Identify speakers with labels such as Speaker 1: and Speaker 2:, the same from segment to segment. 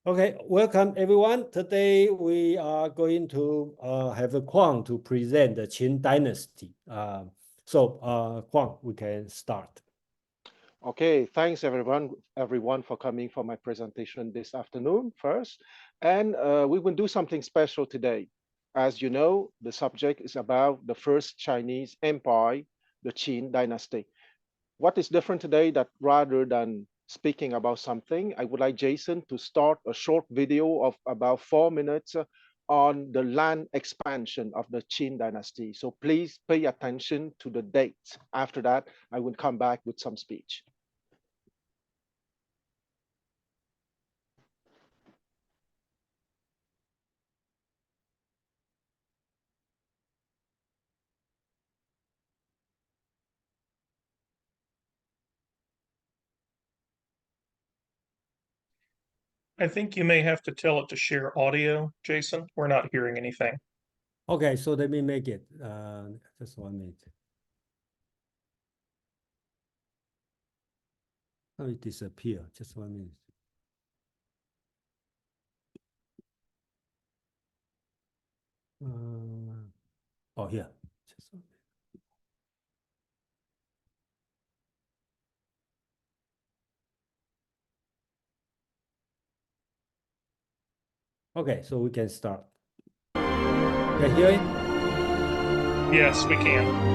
Speaker 1: Okay, welcome everyone. Today we are going to have a Huang to present the Qin Dynasty. Huang, we can start.
Speaker 2: Okay, thanks everyone for coming for my presentation this afternoon first. And we will do something special today. As you know, the subject is about the first Chinese empire, the Qin Dynasty. What is different today that rather than speaking about something, I would like Jason to start a short video of about 4 minutes on the land expansion of the Qin Dynasty. So please pay attention to the dates. After that, I will come back with some speech.
Speaker 3: I think you may have to tell it to share audio, Jason. We're not hearing anything.
Speaker 1: Okay, so let me make it just 1 minute. How it disappear? Just 1 minute. Oh, here. Just 1 minute. Okay, so we can start. Can you hear it?
Speaker 3: Yes, we can.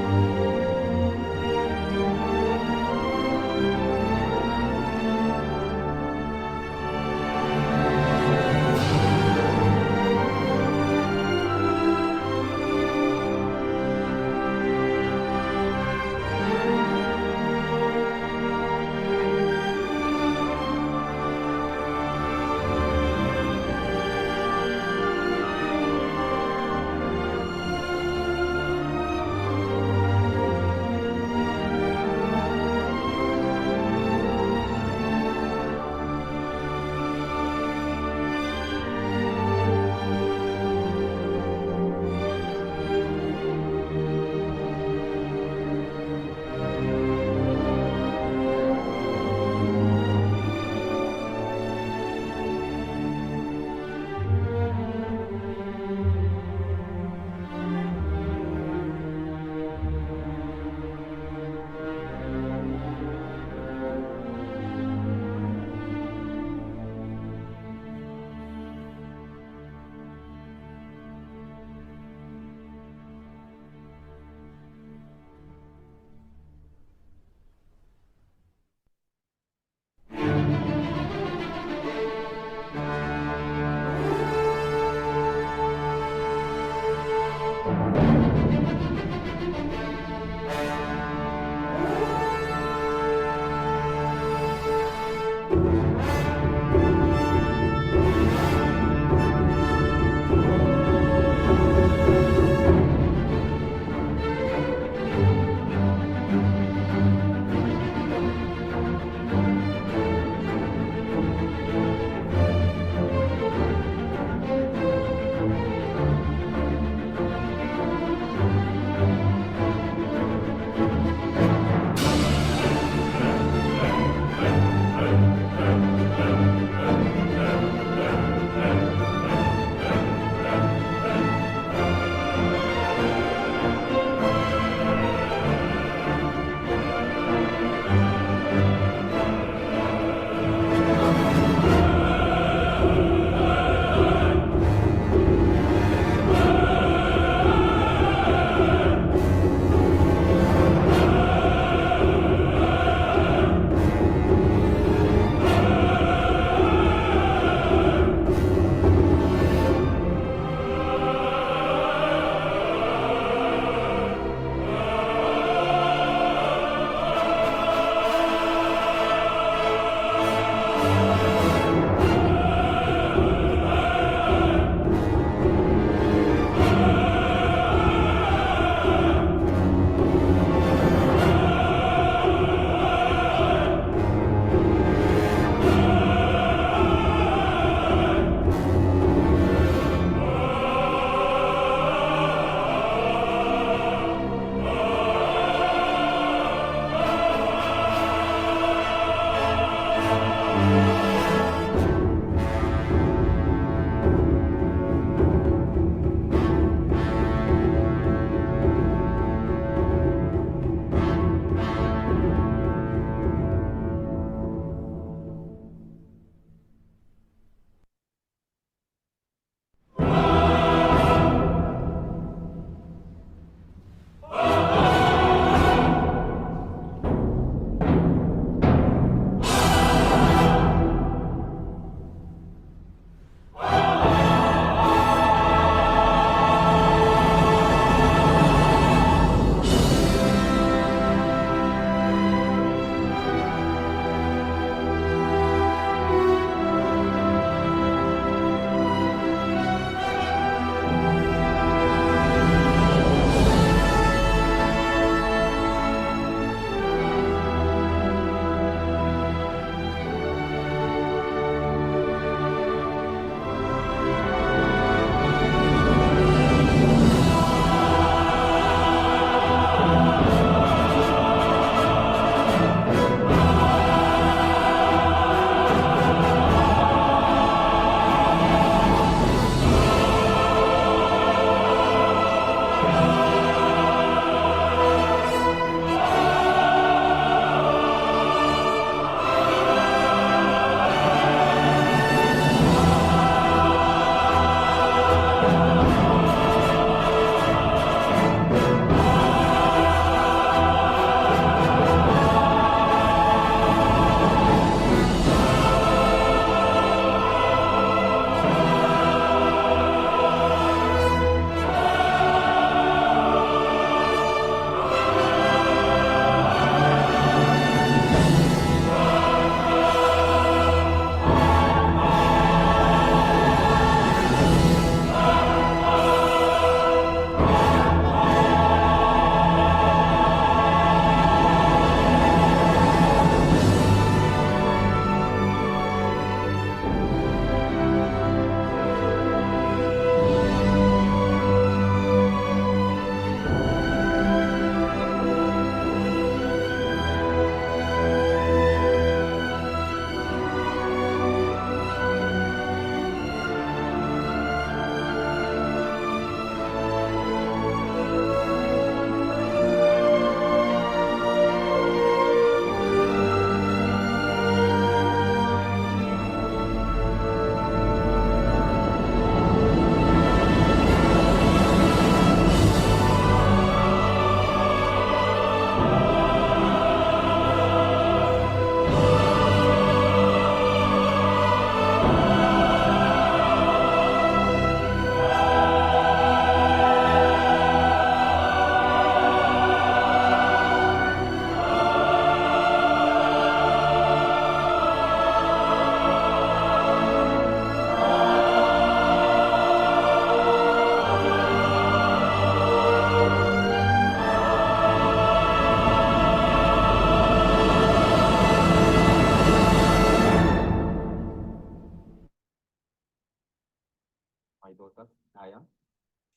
Speaker 4: daughter, Aya.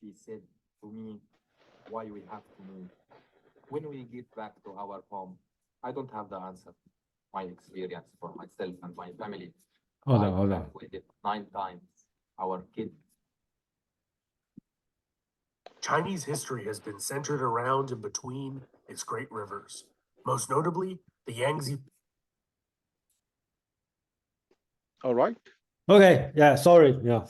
Speaker 4: She said to me, why we have to move. When we get back to our home, I don't have the answer. My experience for myself and my family.
Speaker 1: Hold
Speaker 4: I
Speaker 1: on, hold on.
Speaker 4: evacuated 9 times our kids.
Speaker 5: Chinese history has been centered around and between its great rivers, most notably the Yangtze.
Speaker 2: All right.
Speaker 1: Okay, yeah, sorry. Yeah.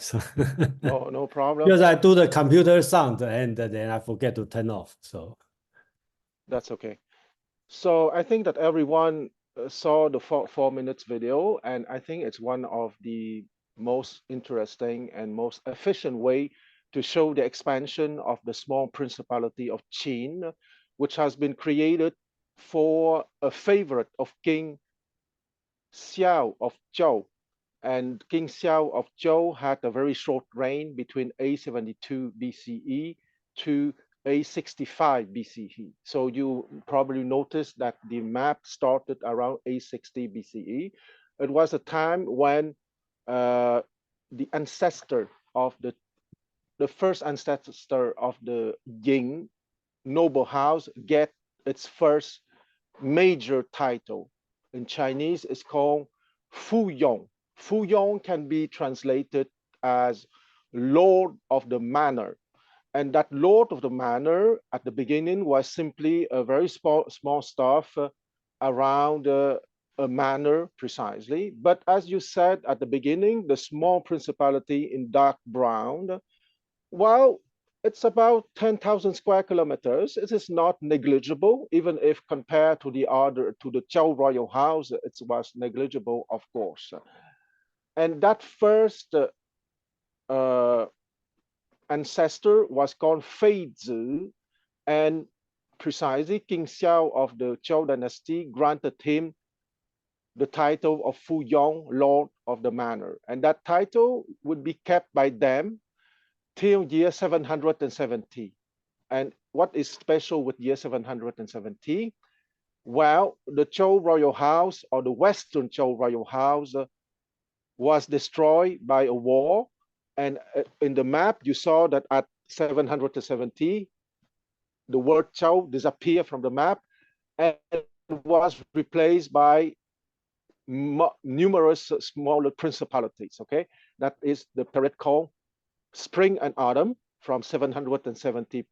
Speaker 2: No, no problem.
Speaker 1: Because I do the computer sound and then I forget to turn off. So
Speaker 2: That's okay. So I think that everyone saw the 4 minutes video, and I think it's one of the most interesting and most efficient way to show the expansion of the small principality of Qin, which has been created for a favorite of King Xiao of Zhou. And King Xiao of Zhou had a very short reign between A72 BCE to A65 BCE. So you probably noticed that the map started around A60 BCE. It was a time when the ancestor of the first ancestor of the Ying noble house get its first major title. In Chinese, it's called Fu Yong. Fu Yong can be translated as Lord of the Manor. And that Lord of the Manor at the beginning was simply a very small stuff around a manor precisely. But as you said at the beginning, the small principality in dark brown, well, it's about 10,000 square kilometers. It is not negligible, even if compared to the Zhou royal house, it was negligible, of course. And that first ancestor was called Feizi, and precisely King Xiao of the Zhou dynasty granted him the title of Fu Yong, Lord of the Manor. And that title would be kept by them till year 770. And what is special with year 770? Well, the Zhou royal house, or the Western Zhou royal house, was destroyed by a war. And in the map, you saw that at 770, the word Zhou disappeared from the map and was replaced by numerous smaller principalities. Okay, that is the period called Spring and Autumn, from 770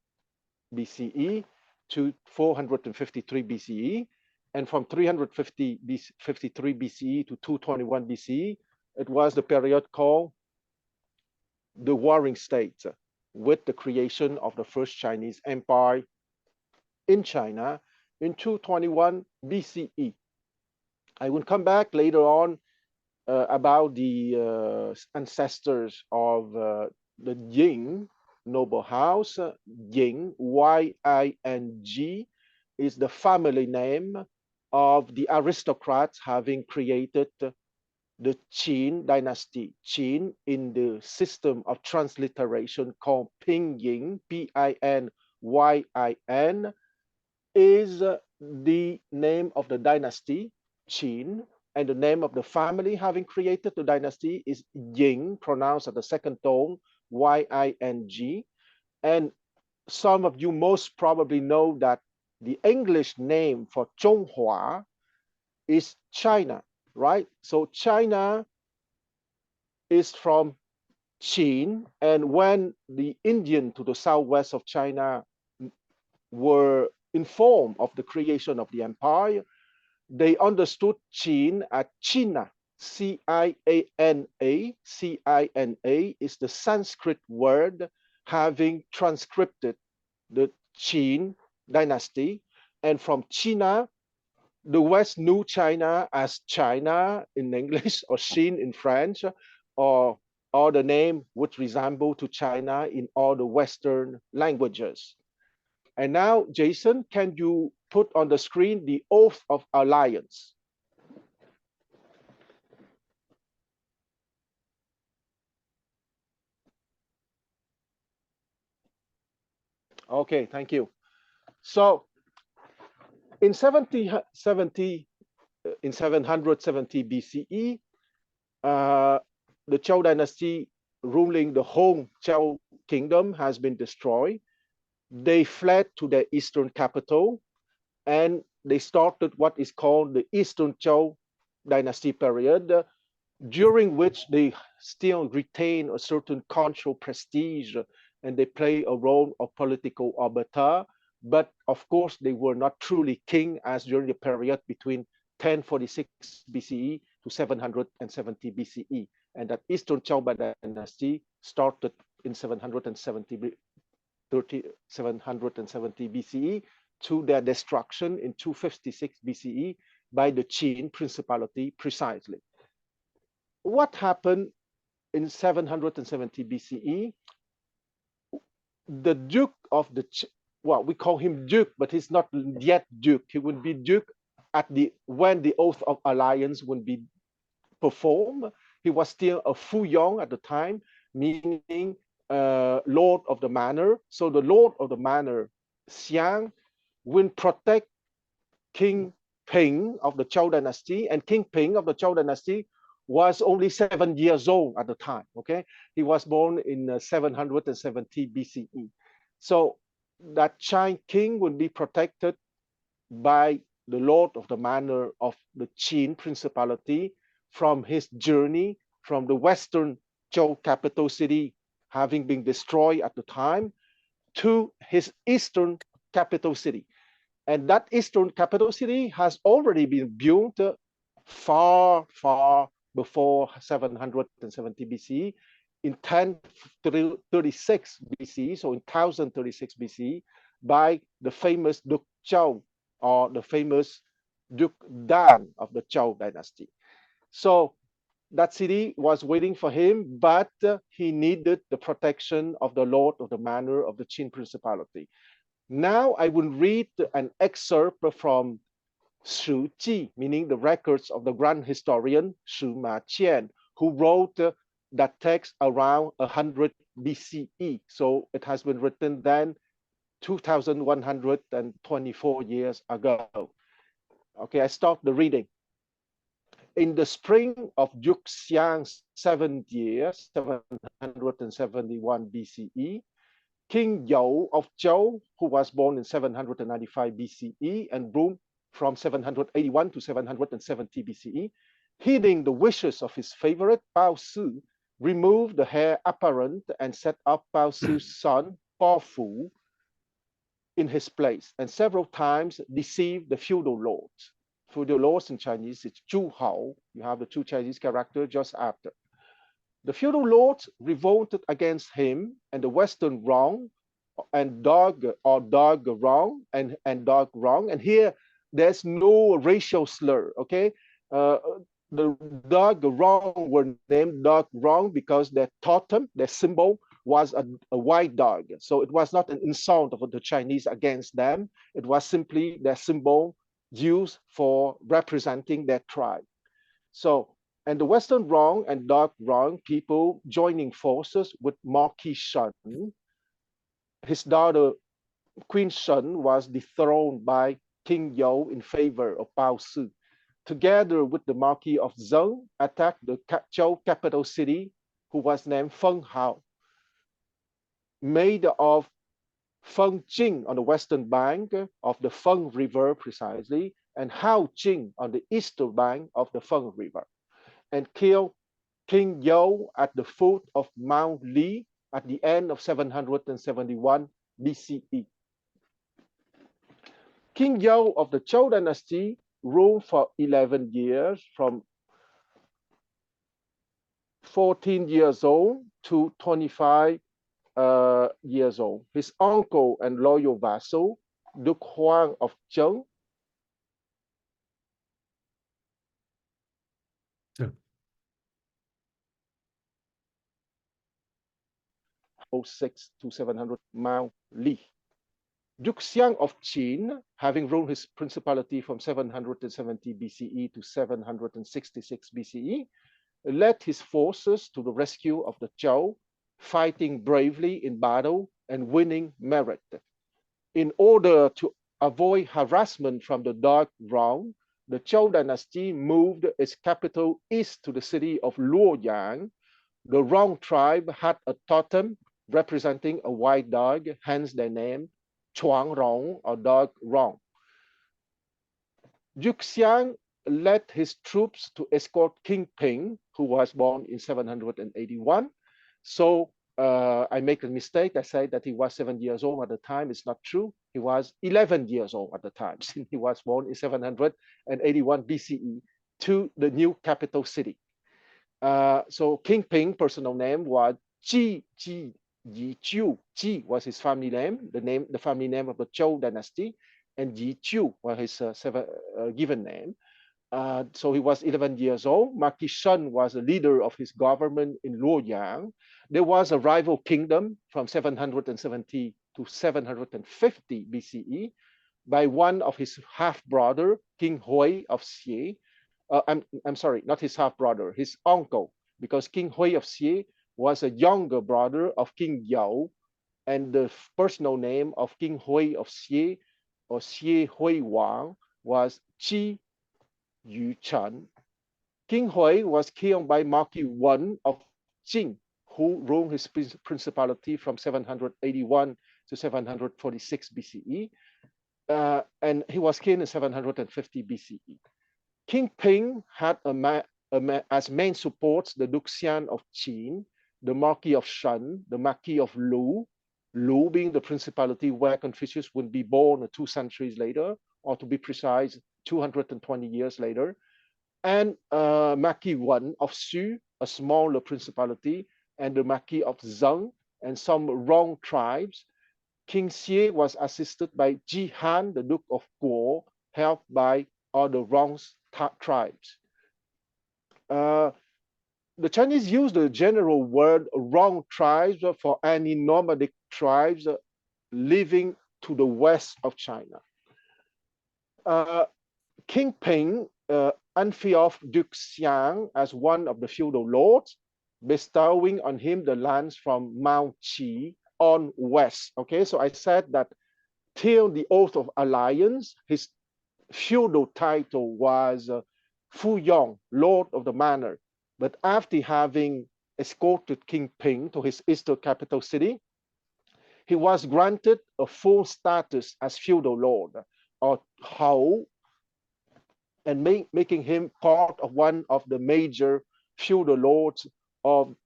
Speaker 2: BCE to 453 BCE, and from 353 BCE to 221 BCE, it was the period called the Warring States, with the creation of the first Chinese empire in China in 221 BCE. I will come back later on about the ancestors of the Ying noble house. Ying, Y-I-N-G, is the family name of the aristocrats having created the Qin Dynasty. Qin, in the system of transliteration called Pinyin, P-I-N-Y-I-N, is the name of the dynasty, Qin, and the name of the family having created the dynasty is Ying, pronounced at the second tone, Y-I-N-G. And some of you most probably know that the English name for Zhonghua is China, right? So China is from Qin, and when the Indian to the southwest of China were informed of the creation of the empire, they understood Qin as China, C-I-A-N-A. C-I-N-A is the Sanskrit word having transcripted the Qin dynasty. And from China, the West knew China as China in English, or Xin in French, or the name would resemble to China in all the Western languages. And now, Jason, can you put on the screen the Oath of Alliance? Okay, thank you. So in 770 BCE, the Zhou dynasty ruling the whole Zhou kingdom has been destroyed. They fled to their eastern capital, and they started what is called the Eastern Zhou Dynasty period, during which they still retain a certain cultural prestige and they play a role of political arbiter. But of course, they were not truly king as during the period between 1046 BCE to 770 BCE. And that Eastern Zhou Dynasty started in 770 BCE to their destruction in 256 BCE by the Qin Principality precisely. What happened in 770 BCE? The Duke of the, well, we call him Duke, but he's not yet Duke. He would be Duke at the when the oath of alliance would be performed. He was still a Fuyong at the time, meaning Lord of the Manor. So the Lord of the Manor, Xiang, will protect King Ping of the Zhou Dynasty, and King Ping of the Zhou Dynasty was only 7 years old at the time. Okay, he was born in 770 BCE. So that China king would be protected by the Lord of the Manor of the Qin Principality from his journey from the western Zhou capital city, having been destroyed at the time, to his eastern capital city. And that eastern capital city has already been built far, far before 770 BCE, in 1036 BCE, so in 1036 BCE, by the famous Duke Zhou, or the famous Duke Dan of the Zhou dynasty. So that city was waiting for him, but he needed the protection of the Lord of the Manor of the Qin Principality. Now I will read an excerpt from Shi Ji, meaning the records of the grand historian Shi Qian, who wrote that text around 100 BCE. So it has been written then 2,124 years ago. Okay, I start the reading. In the spring of Duke Xiang's 7th year, 771 BCE, King Zhou of Zhou, who was born in 795 BCE and ruled from 781 to 770 BCE, heeding the wishes of his favorite Bao Su, removed the heir apparent and set up Bao Su's son, Bao Fu, in his place, and several times deceived the feudal lords. Feudal lords in Chinese, it's Zhu Hao. You have the two Chinese characters just after. The feudal lords revolted against him, and the Western Rong and Dog Rong and Dog Rong. And here there's no racial slur, okay? The Dog Rong were named Dog Rong because their totem, their symbol, was a white dog. So it was not an insult of the Chinese against them. It was simply their symbol used for representing their tribe. So, and the Western Rong and Dark Rong people joining forces with Marquis Shen. His daughter, Queen Shen, was dethroned by King You in favor of Bao Su. Together with the Marquis of Zhou, attacked the Zhou capital city, who was named Feng Hao, made of Feng Jing on the western bank of the Feng River precisely, and Hao Jing on the eastern bank of the Feng River, and killed King You at the foot of Mount Li at the end of 771 BCE. King You of the Zhou dynasty ruled for 11 years, from 14 years old to 25 years old. His uncle and loyal vassal, Duke Huang of Zhou,
Speaker 1: Sure.
Speaker 2: 06 to 700 Mount Li. Duke Xiang of Qin, having ruled his principality from 770 BCE to 766 BCE, led his forces to the rescue of the Zhou, fighting bravely in battle and winning merit. In order to avoid harassment from the Dark Rong, the Zhou dynasty moved its capital east to the city of Luoyang, The Rong tribe had a totem representing a white dog, hence their name, Chuang Rong, or dog Rong. Yuxiang led his troops to escort King Ping, who was born in 781. So I make a mistake. I say that he was 7 years old at the time. It's not true. He was 11 years old at the time, since he was born in 781 BCE to the new capital city. So King Ping, personal name was Qi Yi Jiu. Qi was his family name, the family name of the Zhou Dynasty, and Yi Jiu was his given name. So he was 11 years old. Marquis Shen was a leader of his government in Luoyang. There was a rival kingdom from 770 to 750 BCE by one of his half-brother, King Hui of Xie. I'm sorry, not his half-brother, his uncle, because King Hui of Xie was a younger brother of King Yao, and the personal name of King Hui of Xie, or Xie Hui Wang, was Qi Yu Chen. King Hui was killed by Marquis I of Qin, who ruled his principality from 781 to 746 BCE, and he was killed in 750 BCE. King Ping had as main supports the Duxian of Qin, the Marquis of Shen, the Marquis of Lu, Lu being the principality where Confucius would be born 2 centuries later, or to be precise, 220 years later, and Marquis I of Xu, a smaller principality, and the Marquis of Zheng, and some Rong tribes. King Xie was assisted by Ji Han, the Duke of Guo, helped by other Rong tribes. The Chinese use the general word Rong tribes for any nomadic tribes living to the west of China. King Ping unveiled Duke Xiang as one of the feudal lords, bestowing on him the lands from Mount Qi on west. Okay, so I said that till the Oath of Alliance, his feudal title was Fu Yong, Lord of the Manor. But after having escorted King Ping to his eastern capital city, he was granted a full status as feudal lord, or Hou, and making him part of one of the major feudal lords of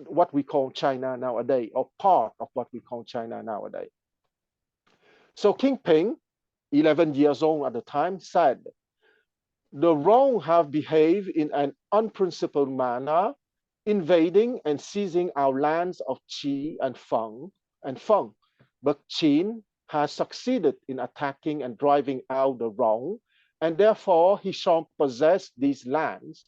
Speaker 2: what we call China nowadays, or part of what we call China nowadays. So King Ping, 11 years old at the time, said, "The Rong have behaved in an unprincipled manner, invading and seizing our lands of Qi and Feng, but Qin has succeeded in attacking and driving out the Rong, and therefore he shall possess these lands."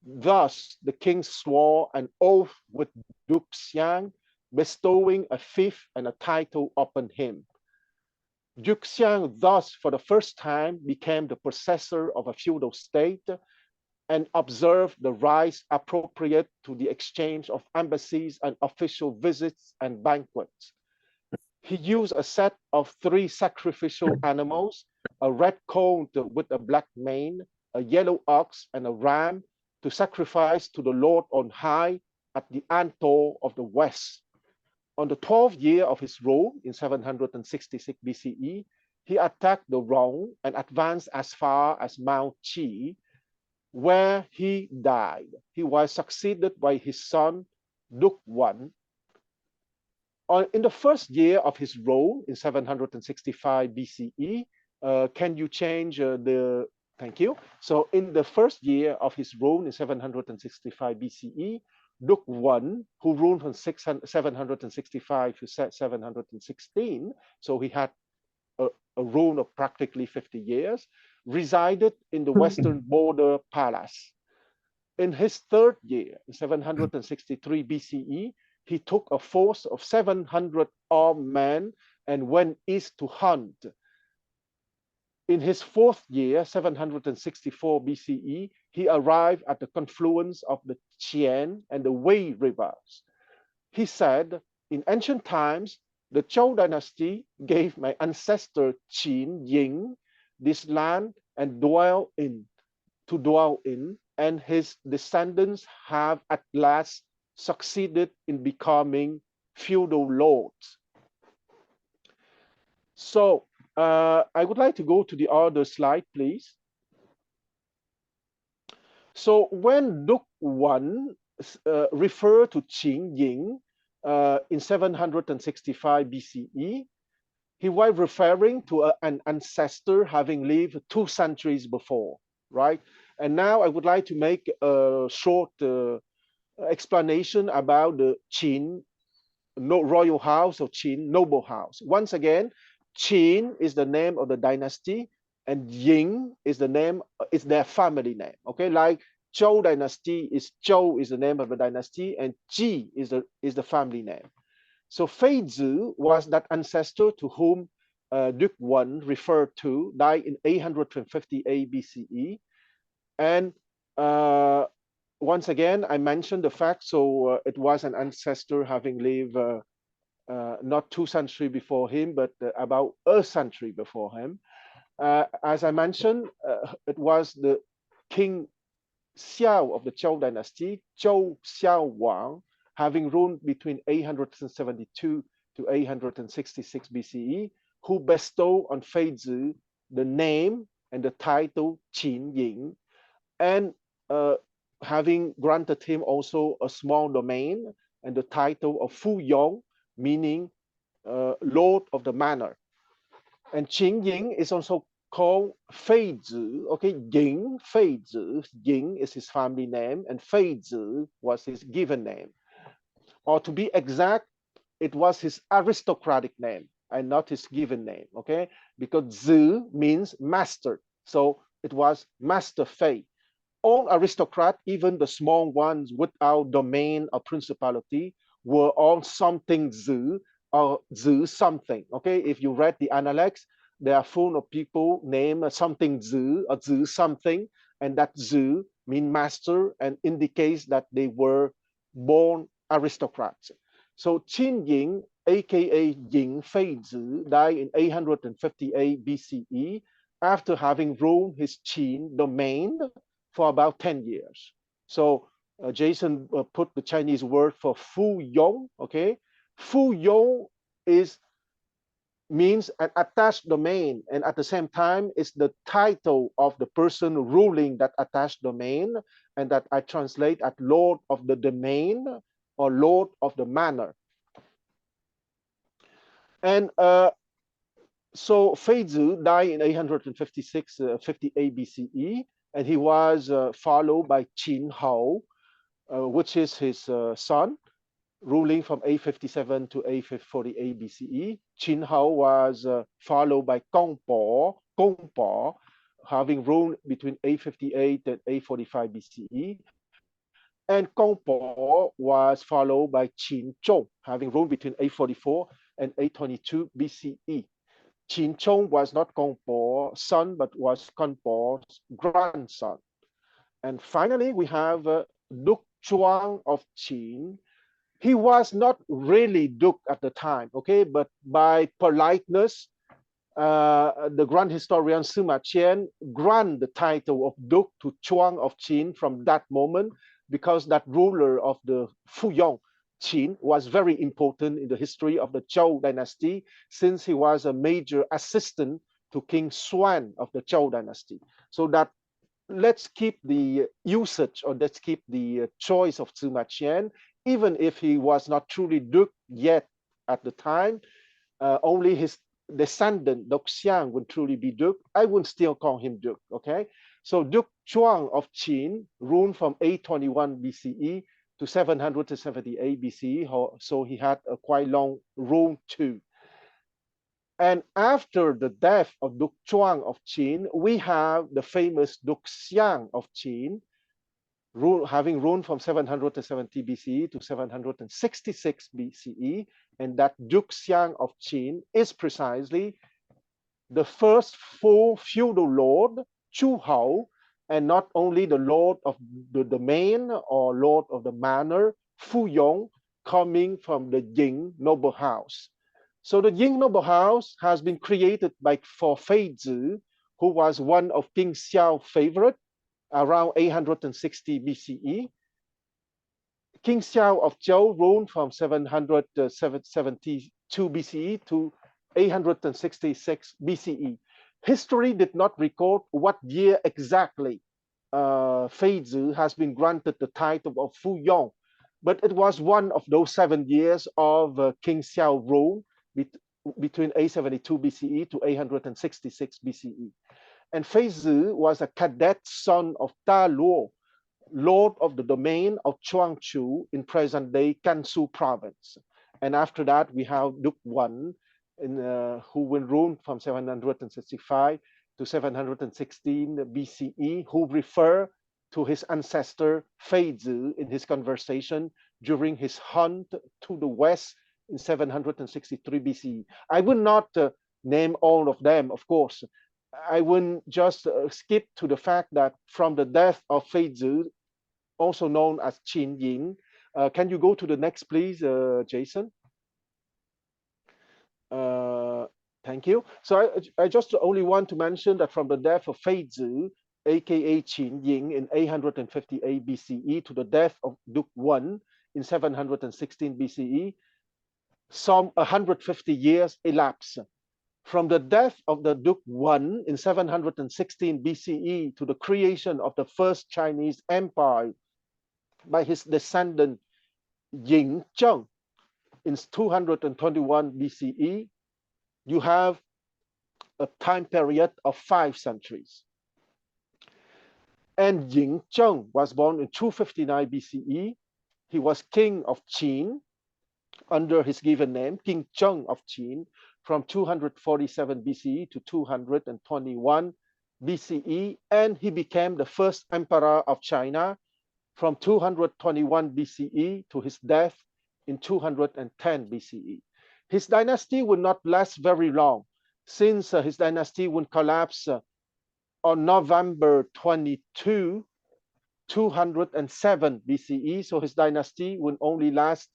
Speaker 2: Thus, the king swore an oath with Duke Xiang, bestowing a fief and a title upon him. Duke Xiang thus, for the first time, became the possessor of a feudal state and observed the rites appropriate to the exchange of embassies and official visits and banquets. He used a set of 3 sacrificial animals, a red colt with a black mane, a yellow ox, and a ram, to sacrifice to the Lord on high at the Antor of the West. On the 12th year of his rule, in 766 BCE, he attacked the Rong and advanced as far as Mount Qi, where he died. He was succeeded by his son, Duke I. In the first year of his rule, in 765 BCE, can you change the, thank you. So in the first year of his rule in 765 BCE, Duke I, who ruled from 765 to 716, so he had a rule of practically 50 years, resided in the western border palace. In his third year, in 763 BCE, he took a force of 700 armed men and went east to hunt. In his fourth year, 764 BCE, he arrived at the confluence of the Qian and the Wei rivers. He said, "In ancient times, the Zhou Dynasty gave my ancestor Qin Ying this land and to dwell in. and his descendants have at last succeeded in becoming feudal lords. So I would like to go to the other slide, please. So when Duke Wan referred to Qin Ying in 765 BCE, he was referring to an ancestor having lived 2 centuries before, right? And now I would like to make a short explanation about the Qin royal house or Qin noble house. Once again, Qin is the name of the dynasty, and Ying is the name, is their family name. Okay, like Zhou dynasty is Zhou is the name of the dynasty, and Ji is the family name. So Feizi was that ancestor to whom Duke Wan referred to, died in 858 BCE, and once again, I mentioned the fact, so it was an ancestor having lived not 2 centuries before him, but about a century before him. As I mentioned, it was the King Xiao of the Zhou dynasty, Zhou Xiaowang, having ruled between 872 to 866 BCE, who bestowed on Feizi the name and the title Qin Ying, and having granted him also a small domain and the title of Fu Yong, meaning Lord of the Manor. And Qin Ying is also called Feizi, okay, Ying, Feizi. Ying is his family name, and Feizi was his given name. Or to be exact, it was his aristocratic name and not his given name, okay? Because Zi means master, so it was Master Fei. All aristocrats, even the small ones without domain or principality, were all something Zi or Zi something. Okay, if you read the Analects, they are full of people named something Zi or Zi something, and that Zi mean master and indicates that they were born aristocrats. So Qin Ying, aka Ying Feizi, died in 858 BCE after having ruled his Qin domain for about 10 years. So Jason put the Chinese word for Fu Yong, okay? Fu Yong means an attached domain, and at the same time is the title of the person ruling that attached domain, and that I translate as Lord of the Domain or Lord of the Manor. And so Feizi died in 856, 58 BCE, and he was followed by Qin Hao, which is his son, ruling from 857 to 848 BCE. Qin Hao was followed by Gong Po, having ruled between 858 and 845 BCE. And Gong Po was followed by Qin Zhou, having ruled between 844 and 822 BCE. Qin Zhou was not Gong Po's son, but was Gong Po's grandson. And finally, we have Duke Zhuang of Qin. He was not really Duke at the time, okay, but by politeness, the grand historian Sima Qian grant the title of Duke to Zhuang of Qin from that moment, because that ruler of the Fuyong Qin was very important in the history of the Zhou dynasty, since he was a major assistant to King Xuan of the Zhou dynasty. So that let's keep the usage, or let's keep the choice of Sima Qian, even if he was not truly Duke yet at the time, only his descendant, Duke Xiang, would truly be Duke. I would still call him Duke, okay? So Duke Zhuang of Qin ruled from 821 BCE to 778 BCE, so he had a quite long rule too. And after the death of Duke Zhuang of Qin, we have the famous Duke Xiang of Qin, having ruled from 770 BCE to 766 BCE, and that Duke Xiang of Qin is precisely the first full feudal lord, Chu Hao, and not only the lord of the domain or lord of the manor, Fu Yong, coming from the Ying noble house. So the Ying noble house has been created for Feizi, who was one of King Xiao's favorite, around 860 BCE. King Xiao of Zhou ruled from 772 BCE to 866 BCE. History did not record what year exactly Feizi has been granted the title of Fuyong, but it was one of those 7 years of King Xiao rule between 872 BCE to 866 BCE. And Feizi was a cadet son of Da Luo, lord of the domain of Chuangchu in present-day Gansu province. And after that, we have Duke Wan, who will rule from 765 to 716 BCE, who refer to his ancestor Feizi in his conversation during his hunt to the west in 763 BCE. I will not name all of them, of course. I will just skip to the fact that from the death of Feizi, also known as Qin Ying. Can you go to the next, please, Jason? Thank you. So I just only want to mention that from the death of Feizi, aka Qin Ying, in 858 BCE to the death of Duke Wan in 716 BCE, some 150 years elapsed. From the death of the Duke Wan in 716 BCE to the creation of the first Chinese empire by his descendant Ying Zheng in 221 BCE, you have a time period of 5 centuries. And Ying Zheng was born in 259 BCE. He was king of Qin under his given name, King Zheng of Qin, from 247 BCE to 221 BCE, and he became the first emperor of China from 221 BCE to his death in 210 BCE. His dynasty would not last very long, since his dynasty would collapse on November 22, 207 BCE. So his dynasty would only last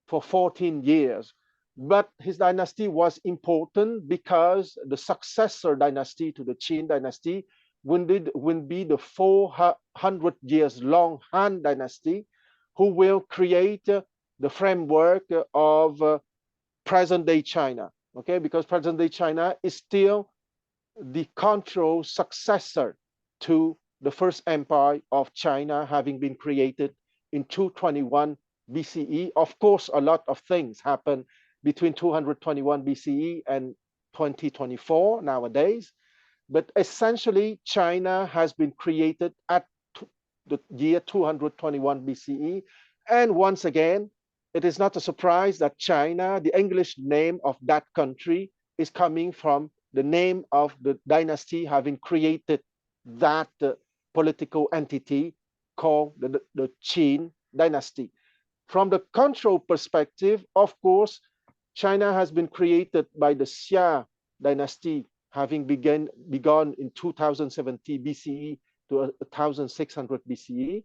Speaker 2: for 14 years. But his dynasty was important because the successor dynasty to the Qin dynasty would be the 400 years long Han dynasty, who will create the framework of present-day China. Okay, because present-day China is still the control successor to the first empire of China, having been created in 221 BCE. Of course, a lot of things happen between 221 BCE and 2024 nowadays. But essentially, China has been created at the year 221 BCE. And once again, it is not a surprise that China, the English name of that country, is coming from the name of the dynasty having created that political entity called the Qin Dynasty. From the control perspective, of course, China has been created by the Xia Dynasty, having begun in 2070 BCE to 1600 BCE.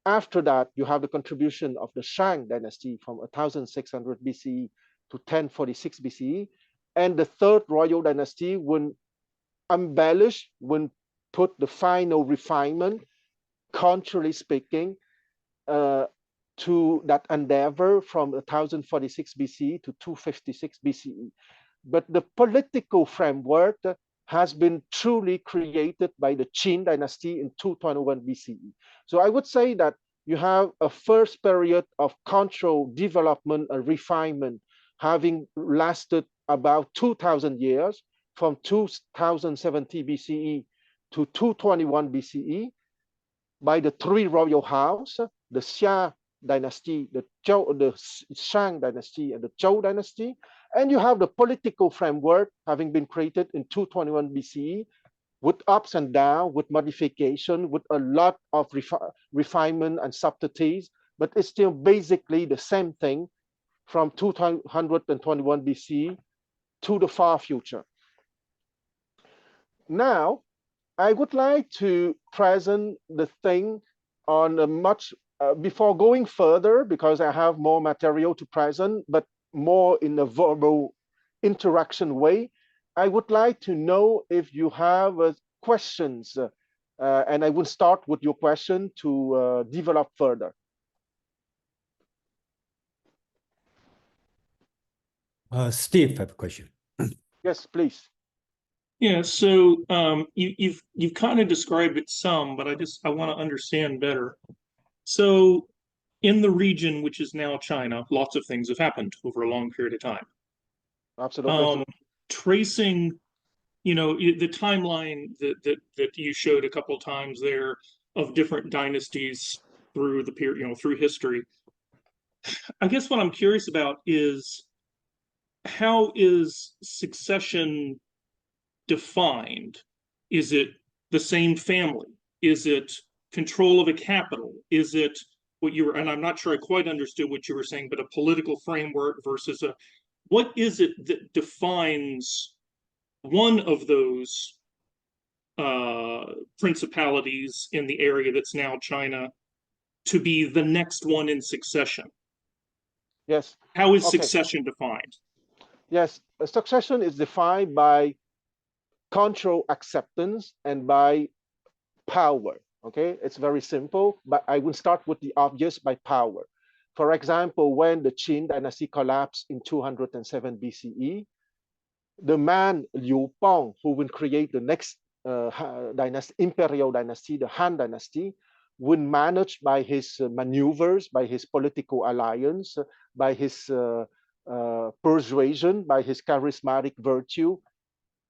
Speaker 2: After that, you have the contribution of the Shang Dynasty from 1600 BCE to 1046 BCE. And the third royal dynasty, when embellished, when put the final refinement, culturally speaking, to that endeavor from 1046 BCE to 256 BCE. But the political framework has been truly created by the Qin dynasty in 221 BCE. So I would say that you have a first period of control, development, and refinement having lasted about 2,000 years, from 2070 BCE to 221 BCE, by the three royal house, the Xia dynasty, the Shang dynasty, and the Zhou dynasty. And you have the political framework having been created in 221 BCE, with ups and downs, with modification, with a lot of refinement and subtleties, but it's still basically the same thing from 221 BCE to the far future. Now, I would like to present the thing on a much, before going further, because I have more material to present, but more in a verbal interaction way, I would like to know if you have questions And I will start with your question to develop further.
Speaker 1: Steve have a question.
Speaker 2: Yes, please.
Speaker 3: Yeah, so you've kind of described it some, but I want to understand better. So in the region, which is now China, lots of things have happened over a long period of time.
Speaker 2: Absolutely.
Speaker 3: Tracing, the timeline that you showed a couple times there of different dynasties through the period, through history. I guess what I'm curious about is how is succession defined? Is it the same family? Is it control of a capital? Is it what you were, and I'm not sure I quite understood what you were saying, but a political framework versus what is it that defines one of those principalities in the area that's now China to be the next one in succession?
Speaker 2: Yes.
Speaker 3: How is
Speaker 2: Okay.
Speaker 3: succession defined?
Speaker 2: Yes, succession is defined by control acceptance and by power. Okay, it's very simple, but I will start with the obvious by power. For example, when the Qin Dynasty collapsed in 207 BCE, the man Liu Bang, who will create the next dynasty, imperial dynasty, the Han Dynasty, will manage by his maneuvers, by his political alliance, by his persuasion, by his charismatic virtue,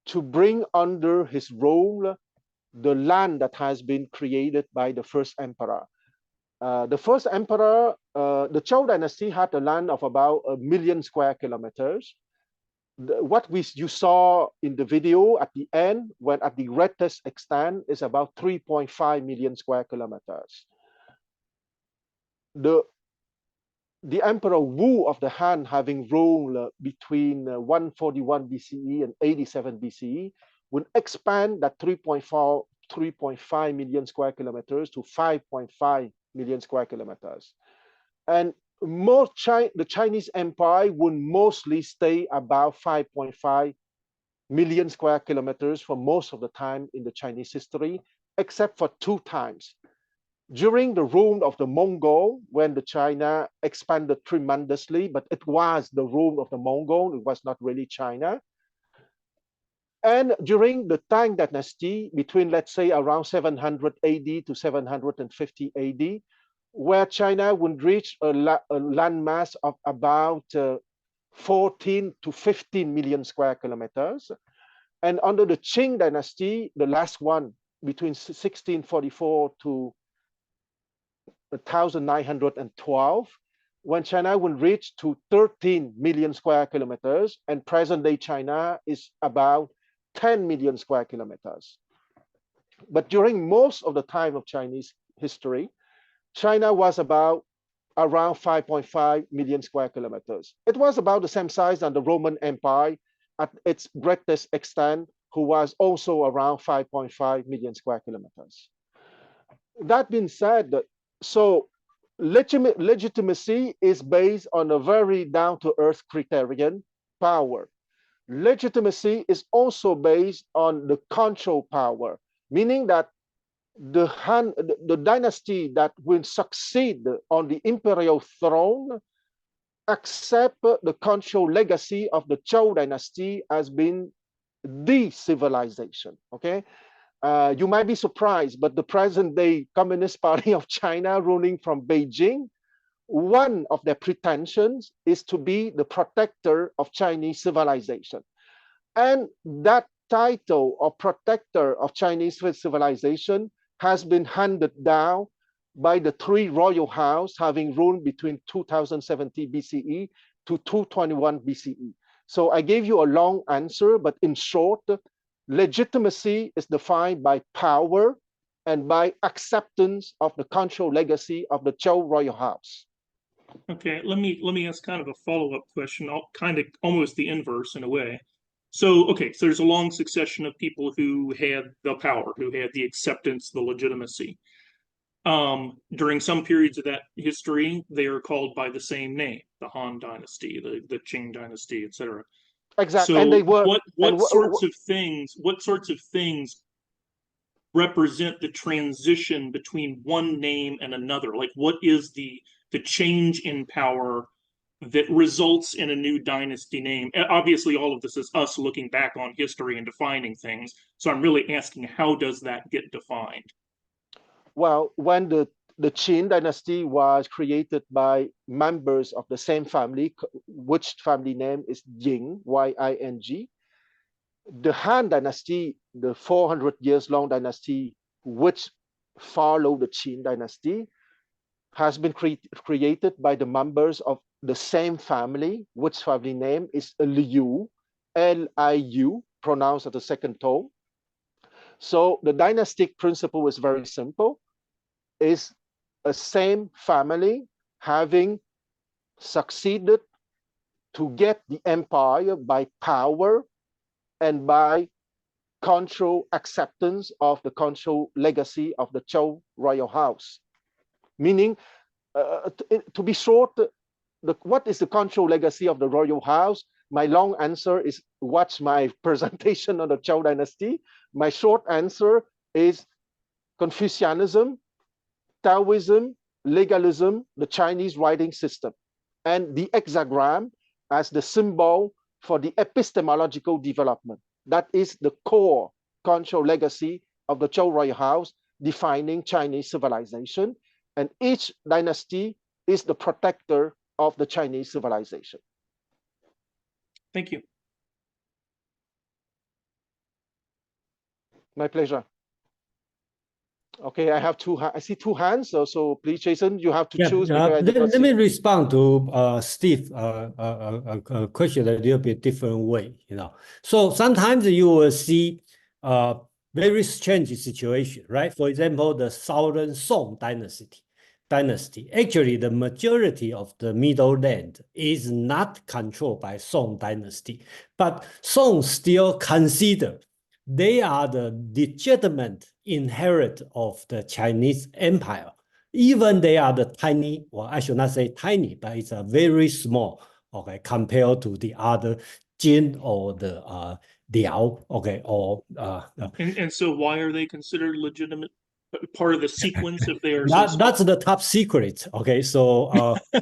Speaker 2: to bring under his rule the land that has been created by the first emperor. The first emperor, the Zhou dynasty, had a land of about 1 million square kilometers. What you saw in the video at the end, when at the greatest extent, is about 3.5 million square kilometers. The Emperor Wu of the Han, having ruled between 141 BCE and 87 BCE, would expand that 3.5 million square kilometers to 5.5 million square kilometers. And the Chinese Empire would mostly stay about 5.5 million square kilometers for most of the time in the Chinese history, except for 2 times. During the rule of the Mongol, when the China expanded tremendously, but it was the rule of the Mongol, it was not really China. And during the Tang Dynasty, between, let's say, around 700 AD to 750 AD, where China would reach a landmass of about 14 to 15 million square kilometers. And under the Qing Dynasty, the last one, between 1644 to 1912, when China will reach to 13 million square kilometers, and present-day China is about 10 million square kilometers. But during most of the time of Chinese history, China was about around 5.5 million square kilometers. It was about the same size as the Roman Empire at its greatest extent, who was also around 5.5 million square kilometers. That being said, so legitimacy is based on a very down-to-earth criterion, power. Legitimacy is also based on the control power, meaning that the dynasty that will succeed on the imperial throne accept the control legacy of the Zhou dynasty as being the civilization. Okay, you might be surprised, but the present-day Communist Party of China, ruling from Beijing, one of their pretensions is to be the protector of Chinese civilization. And that title of protector of Chinese civilization has been handed down by the 3 royal houses, having ruled between 2070 BCE to 221 BCE. So I gave you a long answer, but in short, legitimacy is defined by power and by acceptance of the control legacy of the Zhou royal house.
Speaker 3: Okay, let me ask kind of a follow-up question, kind of almost the inverse in a way. So, okay, so there's a long succession of people who had the power, who had the acceptance, the legitimacy. During some periods of that history, they are called by the same name, the Han Dynasty, the Qing Dynasty, etc.
Speaker 2: Exactly.
Speaker 3: So
Speaker 2: And they were
Speaker 3: what sorts of things represent the transition between one name and another? Like, what is the change in power that results in a new dynasty name? Obviously, all of this is us looking back on history and defining things. So I'm really asking, how does that get defined?
Speaker 2: Well, when the Qin dynasty was created by members of the same family, which family name is Ying, Y-I-N-G. The Han dynasty, the 400 years long dynasty, which followed the Qin dynasty, has been created by the members of the same family, which family name is Liu, L-I-U, pronounced at the second tone. So the dynastic principle is very simple, is a same family having succeeded to get the empire by power and by control acceptance of the control legacy of the Zhou royal house. Meaning, to be short, what is the control legacy of the royal house? My long answer is watch my presentation on the Zhou dynasty. My short answer is Confucianism, Taoism, legalism, the Chinese writing system, and the hexagram as the symbol for the epistemological development. That is the core control legacy of the Zhou royal house, defining Chinese civilization. And each dynasty is the protector of the Chinese civilization.
Speaker 3: Thank you.
Speaker 2: My pleasure. Okay, I see two hands. So please, Jason, you have to choose.
Speaker 1: Let me respond to Steve a question a little bit different way. So sometimes you will see very strange situation, right? For example, the Southern Song dynasty. Actually, the majority of the Middle Land is not controlled by Song dynasty, but Song still consider they are the legitimate inherit of the Chinese empire. Even they are the tiny, or I should not say tiny, but it's a very small, okay, compared to the other Jin or the Liao, okay, or
Speaker 3: and so why are they considered legitimate part of the sequence if they are
Speaker 1: that's the top secret, okay? So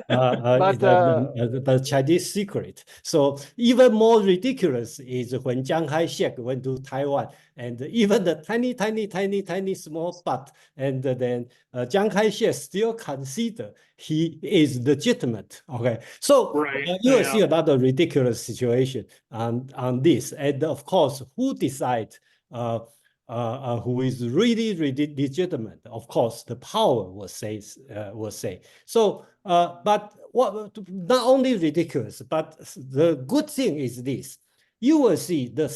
Speaker 2: but
Speaker 1: the Chinese secret. So even more ridiculous is when Chiang Kai-shek went to Taiwan, and even the tiny small spot, and then Chiang Kai-shek still consider he is legitimate, okay? So
Speaker 3: right.
Speaker 1: You will see another ridiculous situation on this, and of course, who decide who is really legitimate? Of course, the power will say. So, but what? Not only ridiculous, but the good thing is this: you will see the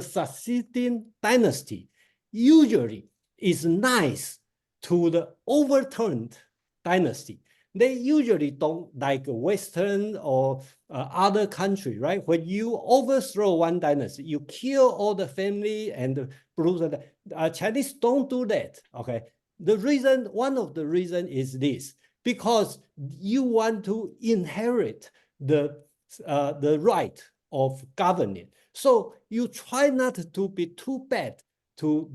Speaker 1: succeeding dynasty usually is nice to the overturned dynasty. They usually don't like Western or other country, right? When you overthrow one dynasty, you kill all the family and Chinese don't do that, okay? One of the reason is this, because you want to inherit the right of governing. So you try not to be too bad to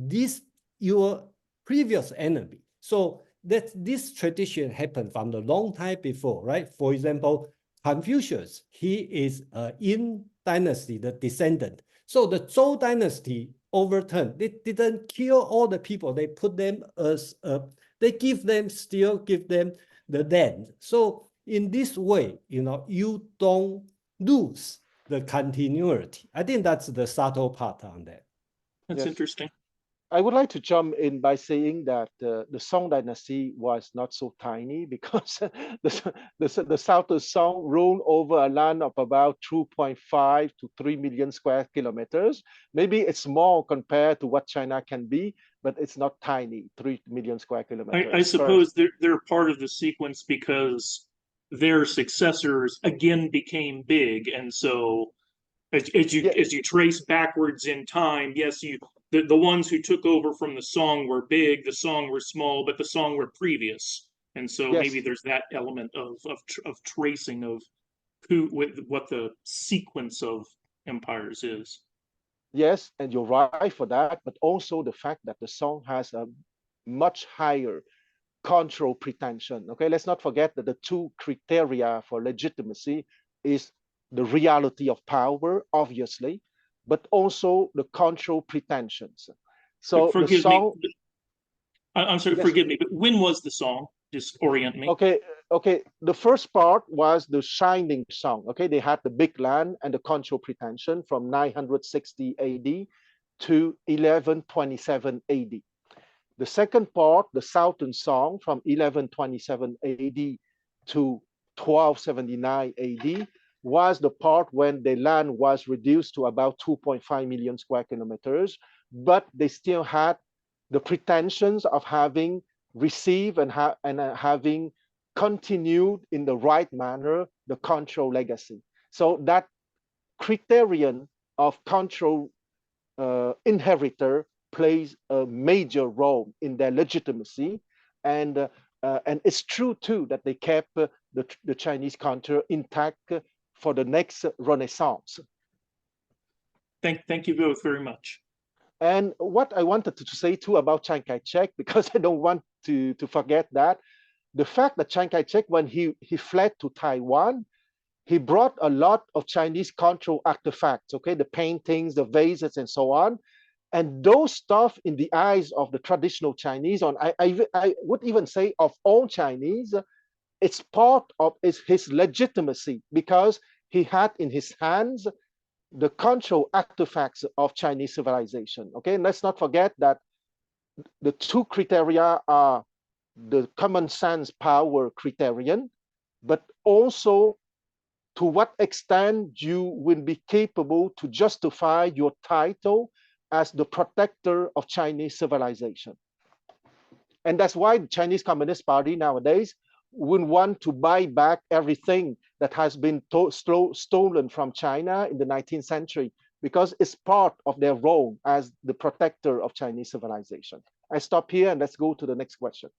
Speaker 1: your previous enemy. So that this tradition happened from the long time before, right? For example, Confucius, he is in dynasty, the descendant. So the Zhou dynasty overturned. They didn't kill all the people. They put them as they still give them the land. So in this way, you don't lose the continuity. I think that's the subtle part on that.
Speaker 3: That's interesting.
Speaker 2: I would like to jump in by saying that the Song dynasty was not so tiny, because the Southern Song ruled over a land of about 2.5 to 3 million square kilometers. Maybe it's small compared to what China can be, but it's not tiny, 3 million square kilometers.
Speaker 3: I suppose they're part of the sequence because their successors again became big, and so as you trace backwards in time, yes, the ones who took over from the Song were big, the Song were small, but the Song were previous, and so maybe there's that element of tracing of what the sequence of empires is.
Speaker 2: Yes, and you're right for that, but also the fact that the song has a much higher control pretension. Okay, let's not forget that the two criteria for legitimacy is the reality of power, obviously, but also the control pretensions. So the
Speaker 3: Forgive me.
Speaker 2: song,
Speaker 3: I'm sorry,
Speaker 2: yes,
Speaker 3: forgive me, but when was the song? Just orient me.
Speaker 2: okay, okay. The first part was the Shining Song. Okay, they had the big land and the control pretension from 960 AD to 1127 AD. The second part, the Southern Song from 1127 AD to 1279 AD, was the part when the land was reduced to about 2.5 million square kilometers, but they still had the pretensions of having received and having continued in the right manner the control legacy. So that criterion of control inheritor plays a major role in their legitimacy, and it's true too that they kept the Chinese culture intact for the next Renaissance.
Speaker 3: Thank you both very much.
Speaker 2: And what I wanted to say too about Chiang Kai-shek, because I don't want to forget that, the fact that Chiang Kai-shek, when he fled to Taiwan, he brought a lot of Chinese cultural artifacts, okay, the paintings, the vases, and so on. And those stuff in the eyes of the traditional Chinese, I would even say of all Chinese, it's part of his legitimacy, because he had in his hands the cultural artifacts of Chinese civilization. Okay, and let's not forget that the two criteria are the common sense power criterion, but also to what extent you will be capable to justify your title as the protector of Chinese civilization. And that's why the Chinese Communist Party nowadays would want to buy back everything that has been stolen from China in the 19th century, because it's part of their role as the protector of Chinese civilization. I stop here and let's go to the next question.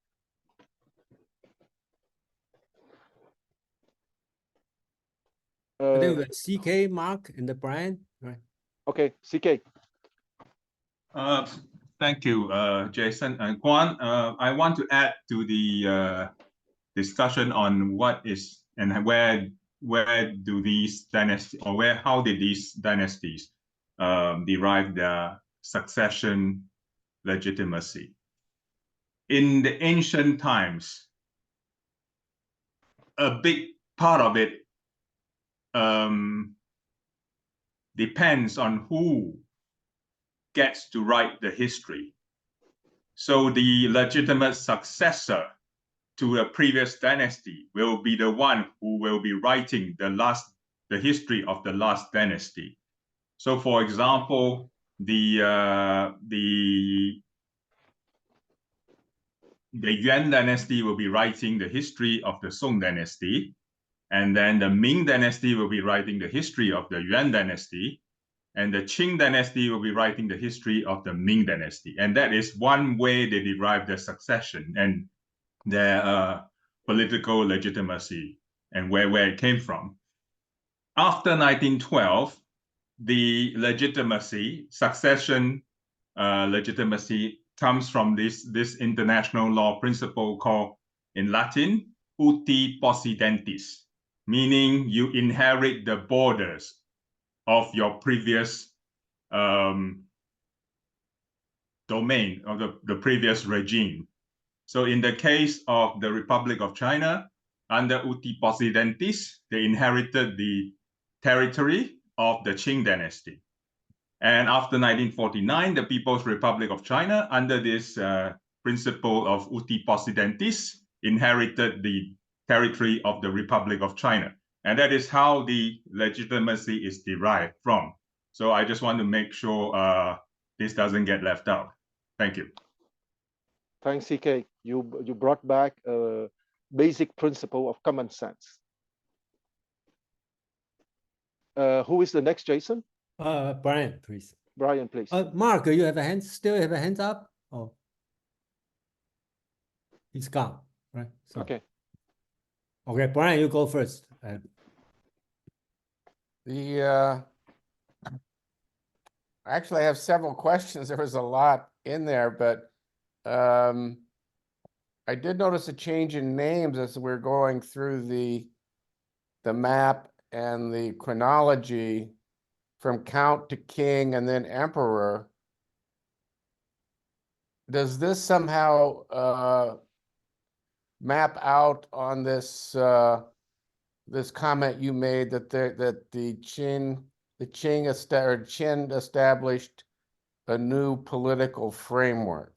Speaker 1: I think CK, Mark, and the Brian, right?
Speaker 2: Okay, CK.
Speaker 6: Thank you, Jason and Quan. I want to add to the discussion on what is and where do these dynasties, or how did these dynasties derive their succession legitimacy. In the ancient times, a big part of it depends on who gets to write the history. So the legitimate successor to a previous dynasty will be the one who will be writing the history of the last dynasty. So, for example, the Yuan dynasty will be writing the history of the Song dynasty, and then the Ming dynasty will be writing the history of the Yuan dynasty, and the Qing dynasty will be writing the history of the Ming dynasty. And that is one way they derive their succession and their political legitimacy and where it came from. After 1912, the succession legitimacy comes from this international law principle called, in Latin, uti possidentis, meaning you inherit the borders of your previous domain, of the previous regime. So in the case of the Republic of China, under uti possidentis, they inherited the territory of the Qing dynasty. And after 1949, the People's Republic of China, under this principle of uti possidentis, inherited the territory of the Republic of China. And that is how the legitimacy is derived from. So I just want to make sure this doesn't get left out. Thank you.
Speaker 2: Thanks, CK. You brought back a basic principle of common sense. Who is the next, Jason?
Speaker 1: Brian, please.
Speaker 2: Brian, please.
Speaker 1: Mark, you have a hand, still have a hand up? Oh, he's gone, right? So,
Speaker 2: Okay.
Speaker 1: Okay, Brian, you go first.
Speaker 7: Actually, I have several questions. There was a lot in there, but I did notice a change in names as we're going through the map and the chronology from count to king and then emperor. Does this somehow map out on this this comment you made that the Qin established a new political framework?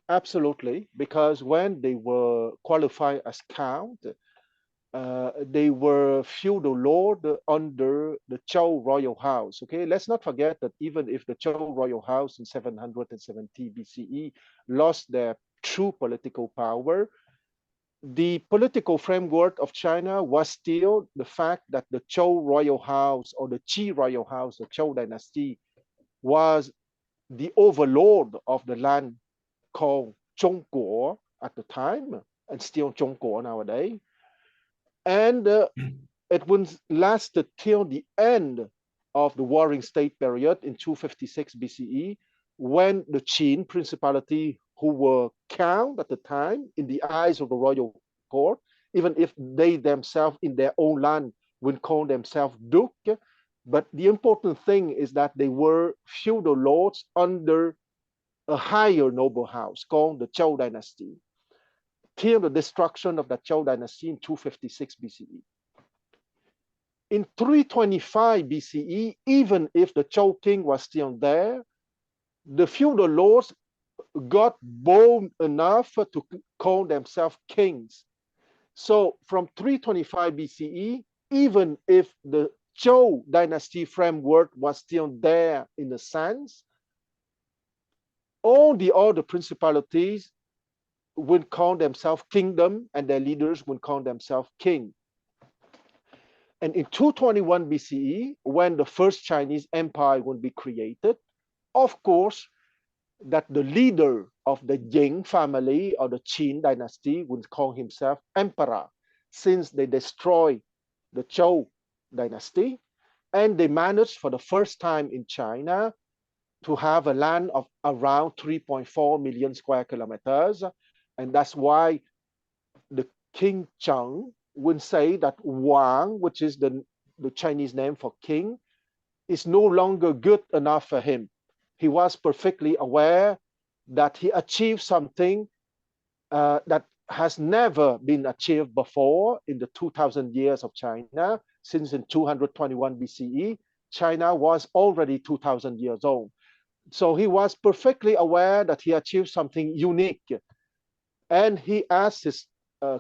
Speaker 2: Absolutely, because when they were qualified as count, they were feudal lord under the Zhou royal house. Okay, let's not forget that even if the Zhou royal house in 770 BCE lost their true political power, the political framework of China was still the fact that the Zhou royal house or the Qi royal house, the Zhou dynasty, was the overlord of the land called Zhongguo at the time, and still Zhongguo nowadays. And it was lasted till the end of the Warring State period in 256 BCE, when the Qin principality, who were count at the time in the eyes of the royal court, even if they themselves in their own land would call themselves duke, but the important thing is that they were feudal lords under a higher noble house called the Zhou dynasty, till the destruction of the Zhou dynasty in 256 BCE. In 325 BCE, even if the Zhou king was still there, the feudal lords got bold enough to call themselves kings. So from 325 BCE, even if the Zhou dynasty framework was still there in a sense, all the other principalities would call themselves kingdom, and their leaders would call themselves king. And in 221 BCE, when the first Chinese empire would be created, of course, that the leader of the Ying family or the Qin dynasty would call himself emperor, since they destroyed the Zhou dynasty, and they managed for the first time in China to have a land of around 3.4 million square kilometers. And that's why the King Cheng would say that Wang, which is the Chinese name for king, is no longer good enough for him. He was perfectly aware that he achieved something that has never been achieved before in the 2000 years of China. Since in 221 BCE, China was already 2000 years old. So he was perfectly aware that he achieved something unique. And he asked his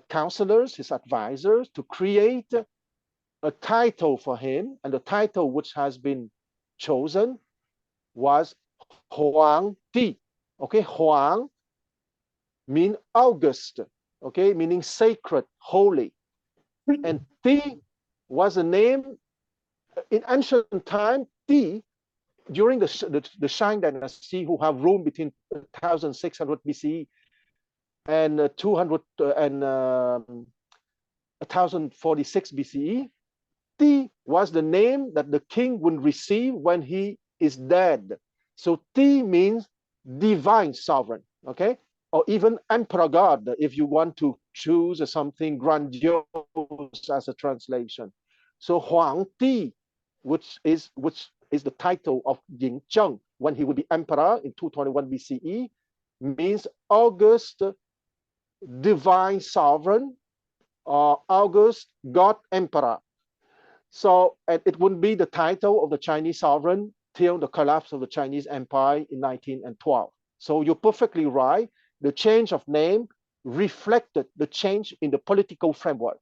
Speaker 2: counselors, his advisors, to create a title for him. And the title which has been chosen was Huang Di. Okay, Huang means August, okay, meaning sacred, holy. And Di was a name in ancient time. Di, during the Shang dynasty, who have ruled between 1600 BCE and 1046 BCE, Ti was the name that the king would receive when he is dead. So Ti means divine sovereign, okay? Or even emperor god, if you want to choose something grandiose as a translation. So Huang Ti, which is the title of Ying Zheng when he would be emperor in 221 BCE, means August divine sovereign, or August God Emperor. So it would be the title of the Chinese sovereign till the collapse of the Chinese Empire in 1912. So you're perfectly right. The change of name reflected the change in the political framework.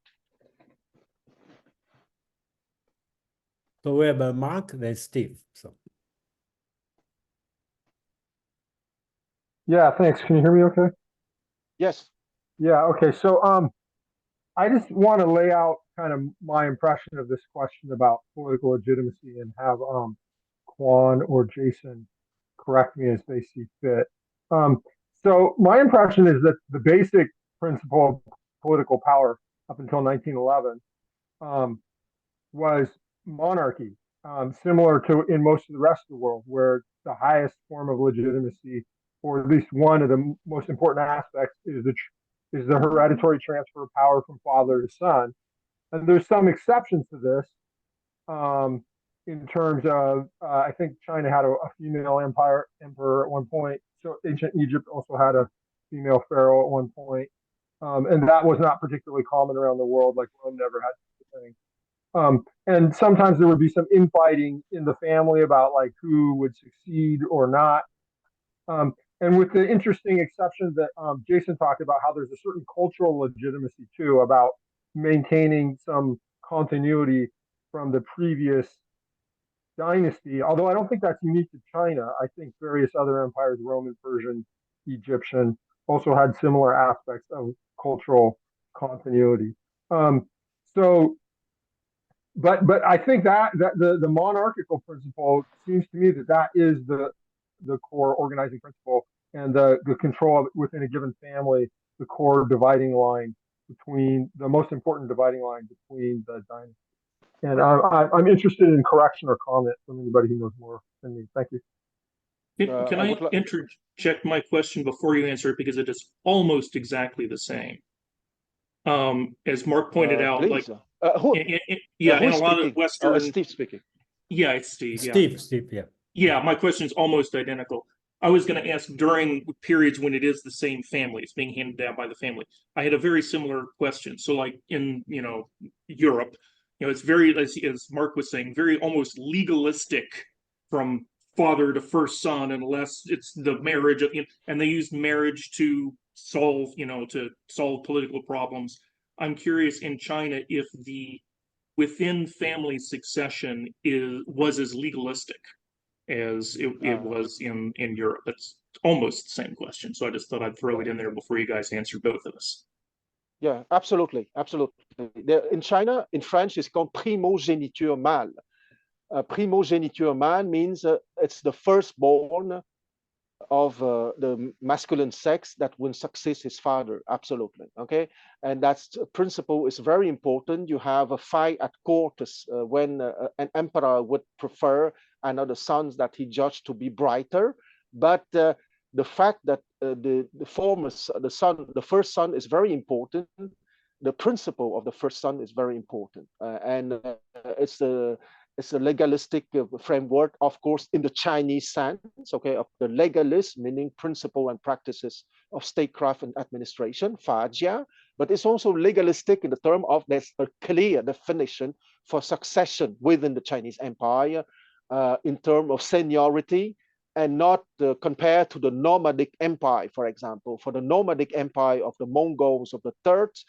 Speaker 1: So we have Mark, then Steve. So
Speaker 8: Yeah, thanks. Can you hear me okay?
Speaker 2: Yes.
Speaker 8: Yeah, okay. So I just want to lay out kind of my impression of this question about political legitimacy and have Quan or Jason correct me as they see fit. So my impression is that the basic principle of political power up until 1911 was monarchy. similar to in most of the rest of the world, where the highest form of legitimacy, or at least one of the most important aspects, is the hereditary transfer of power from father to son. And there's some exceptions to this. In terms of, I think China had a female emperor at one point. So ancient Egypt also had a female pharaoh at one point. And that was not particularly common around the world, like Rome never had such a thing. And sometimes there would be some infighting in the family about like who would succeed or not. And with the interesting exception that Jason talked about, how there's a certain cultural legitimacy too about maintaining some continuity from the previous dynasty. Although I don't think that's unique to China. I think various other empires, Roman, Persian, Egyptian, also had similar aspects of cultural continuity. So, but I think that the monarchical principle seems to me that is the core organizing principle, and the control of within a given family, the core dividing line between the most important dividing line between the dynasties. And I'm interested in correction or comment from anybody who knows more than me. Thank you.
Speaker 3: Can I interject my question before you answer it, because it is almost exactly the same. As Mark pointed out,
Speaker 2: please.
Speaker 3: like
Speaker 2: in
Speaker 3: a lot of Western.
Speaker 2: Steve speaking.
Speaker 3: Yeah, it's Steve.
Speaker 1: Steve, yeah.
Speaker 3: Yeah, my question is almost identical. I was going to ask during periods when it is the same family, it's being handed down by the family. I had a very similar question. So, like in Europe, it's very, as Mark was saying, very almost legalistic from father to first son, unless it's the marriage of, and they use marriage to solve political problems. I'm curious in China if the within family succession was as legalistic as it was in Europe. It's almost the same question. So I just thought I'd throw it in there before you guys answer both of us.
Speaker 2: Yeah, absolutely. In China, in French, it's called primogéniture mâle. Primogéniture mâle means it's the firstborn of the masculine sex that will succeed his father. Absolutely. Okay. And that's principle is very important. You have a fight at court when an emperor would prefer another sons that he judged to be brighter. But the fact that the first son is very important. The principle of the first son is very important. And it's a legalistic framework, of course, in the Chinese sense, okay, of the legalist, meaning principle and practices of statecraft and administration, fajia, but it's also legalistic in the term of there's a clear definition for succession within the Chinese empire in terms of seniority, and not compared to the nomadic empire, for example. For the nomadic empire of the Mongols of the Turks,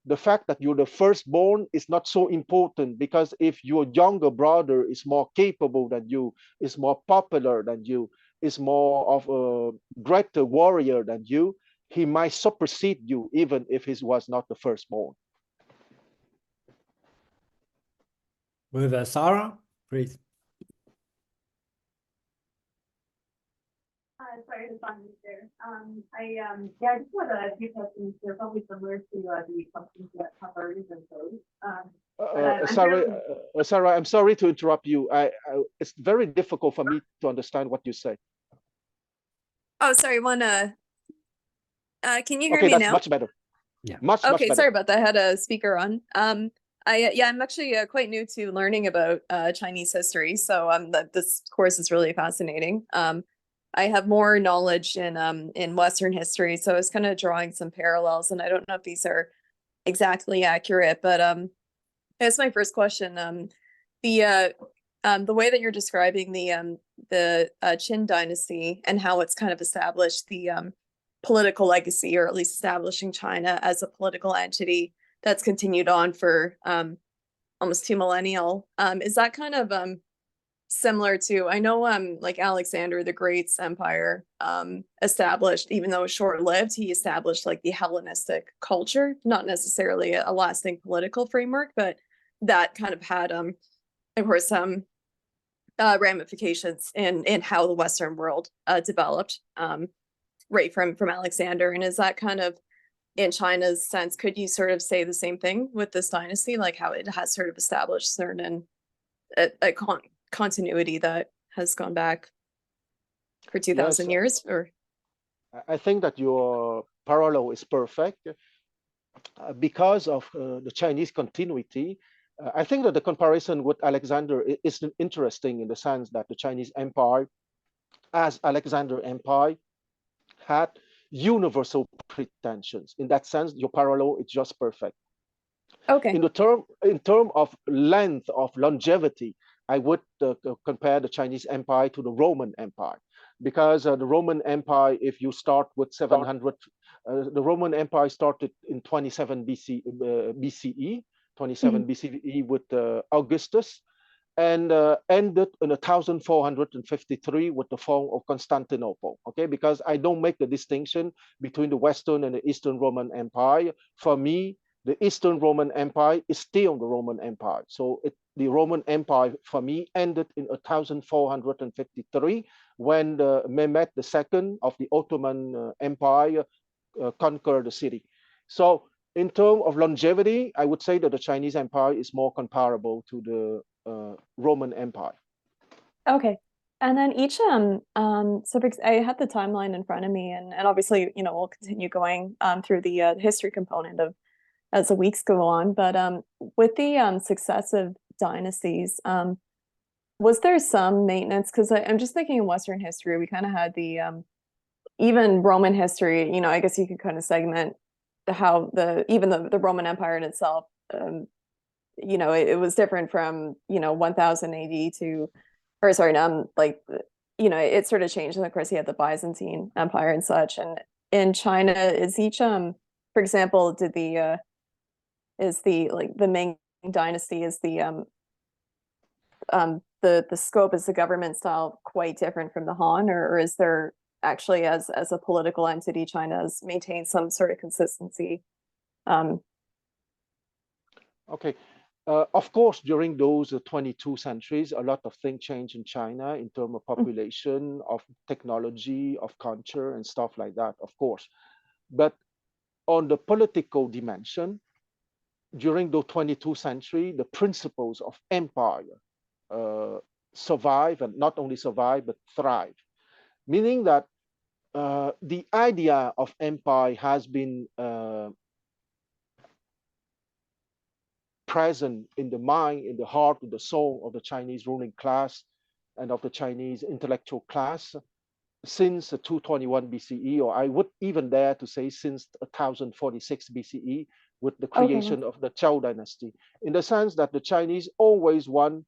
Speaker 2: the fact that you're the firstborn is not so important, because if your younger brother is more capable than you, is more popular than you, is more of a greater warrior than you, he might supersede you even if he was not the firstborn.
Speaker 1: With Sarah, please.
Speaker 9: Sorry to find this there. I just had a few questions. They're probably similar to the questions that covered and those.
Speaker 2: Sarah, I'm sorry to interrupt you. It's very difficult for me to understand what you say.
Speaker 9: Oh, sorry. Can you hear
Speaker 2: okay,
Speaker 9: me
Speaker 2: that's
Speaker 9: now?
Speaker 2: much better.
Speaker 1: Yeah.
Speaker 2: Much better.
Speaker 9: Sorry about that. I had a speaker on. I'm actually quite new to learning about Chinese history, so this course is really fascinating. I have more knowledge in Western history, so I was kind of drawing some parallels, and I don't know if these are exactly accurate, but that's my first question. The way that you're describing the Qin Dynasty and how it's kind of established the political legacy, or at least establishing China as a political entity that's continued on for almost 2 millennia. Is that kind of similar to, I know like Alexander the Great's empire established, even though it was short-lived, he established like the Hellenistic culture, not necessarily a lasting political framework, but that kind of had of course ramifications in how the Western world developed right from Alexander. And is that kind of in China's sense, could you sort of say the same thing with this dynasty, like how it has sort of established certain continuity that has gone back for 2,000 years? Or
Speaker 2: I think that your parallel is perfect because of the Chinese continuity. I think that the comparison with Alexander is interesting in the sense that the Chinese Empire, as Alexander Empire, had universal pretensions. In that sense, your parallel is just perfect.
Speaker 9: okay,
Speaker 2: In term of length of longevity, I would compare the Chinese Empire to the Roman Empire, because the Roman Empire, if you start with 700, the Roman Empire started in 27 BCE, 27 BCE with Augustus, and ended in 1453 with the fall of Constantinople. Okay, because I don't make the distinction between the Western and the Eastern Roman Empire. For me, the Eastern Roman Empire is still the Roman Empire. So the Roman Empire, for me, ended in 1453 when Mehmed II of the Ottoman Empire conquered the city. So in terms of longevity, I would say that the Chinese Empire is more comparable to the Roman Empire.
Speaker 9: okay. And then each so I had the timeline in front of me, and obviously, you know, we'll continue going through the history component of as the weeks go on. But with the successive dynasties, was there some maintenance? Because I'm just thinking in Western history, we kind of had the even Roman history. You know, I guess you could kind of segment how the Roman Empire in itself. You know, it was different from 1000 AD to, or sorry, like, you know, it sort of changed. And of course, you had the Byzantine Empire and such. And in China, is each for example, is the Ming Dynasty, is the scope, is the government style quite different from the Han, or is there actually, as a political entity, China has maintained some sort of consistency?
Speaker 2: Okay. Of course, during those 22 centuries, a lot of things changed in China in terms of population, of technology, of culture, and stuff like that, of course. But on the political dimension, during the 22nd century, the principles of empire survive, and not only survive, but thrive. Meaning that the idea of empire has been present in the mind, in the heart, in the soul of the Chinese ruling class and of the Chinese intellectual class since 221 BCE, or I would even dare to say since 1046 BCE, with the creation of the Zhou dynasty, in the sense that the Chinese always want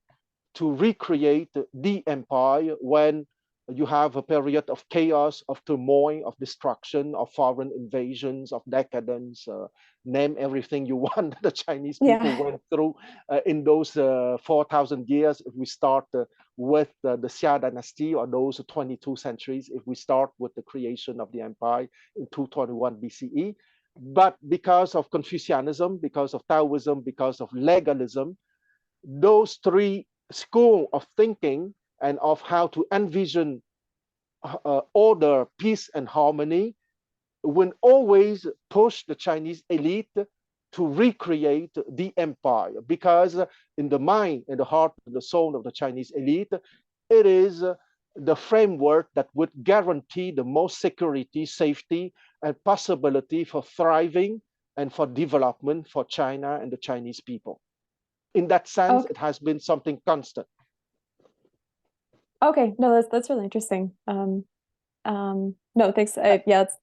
Speaker 2: to recreate the empire when you have a period of chaos, of turmoil, of destruction, of foreign invasions, of decadence, name everything you want the Chinese people went through in those 4,000 years. If we start with the Xia dynasty, or those 22 centuries, if we start with the creation of the empire in 221 BCE. But because of Confucianism, because of Taoism, because of legalism, those three schools of thinking and of how to envision order, peace, and harmony will always push the Chinese elite to recreate the empire, because in the mind, in the heart, in the soul of the Chinese elite, it is the framework that would guarantee the most security, safety, and possibility for thriving and for development for China and the Chinese people. In that sense, it has been something constant.
Speaker 9: Okay, no, that's really interesting. No, thanks. Yes,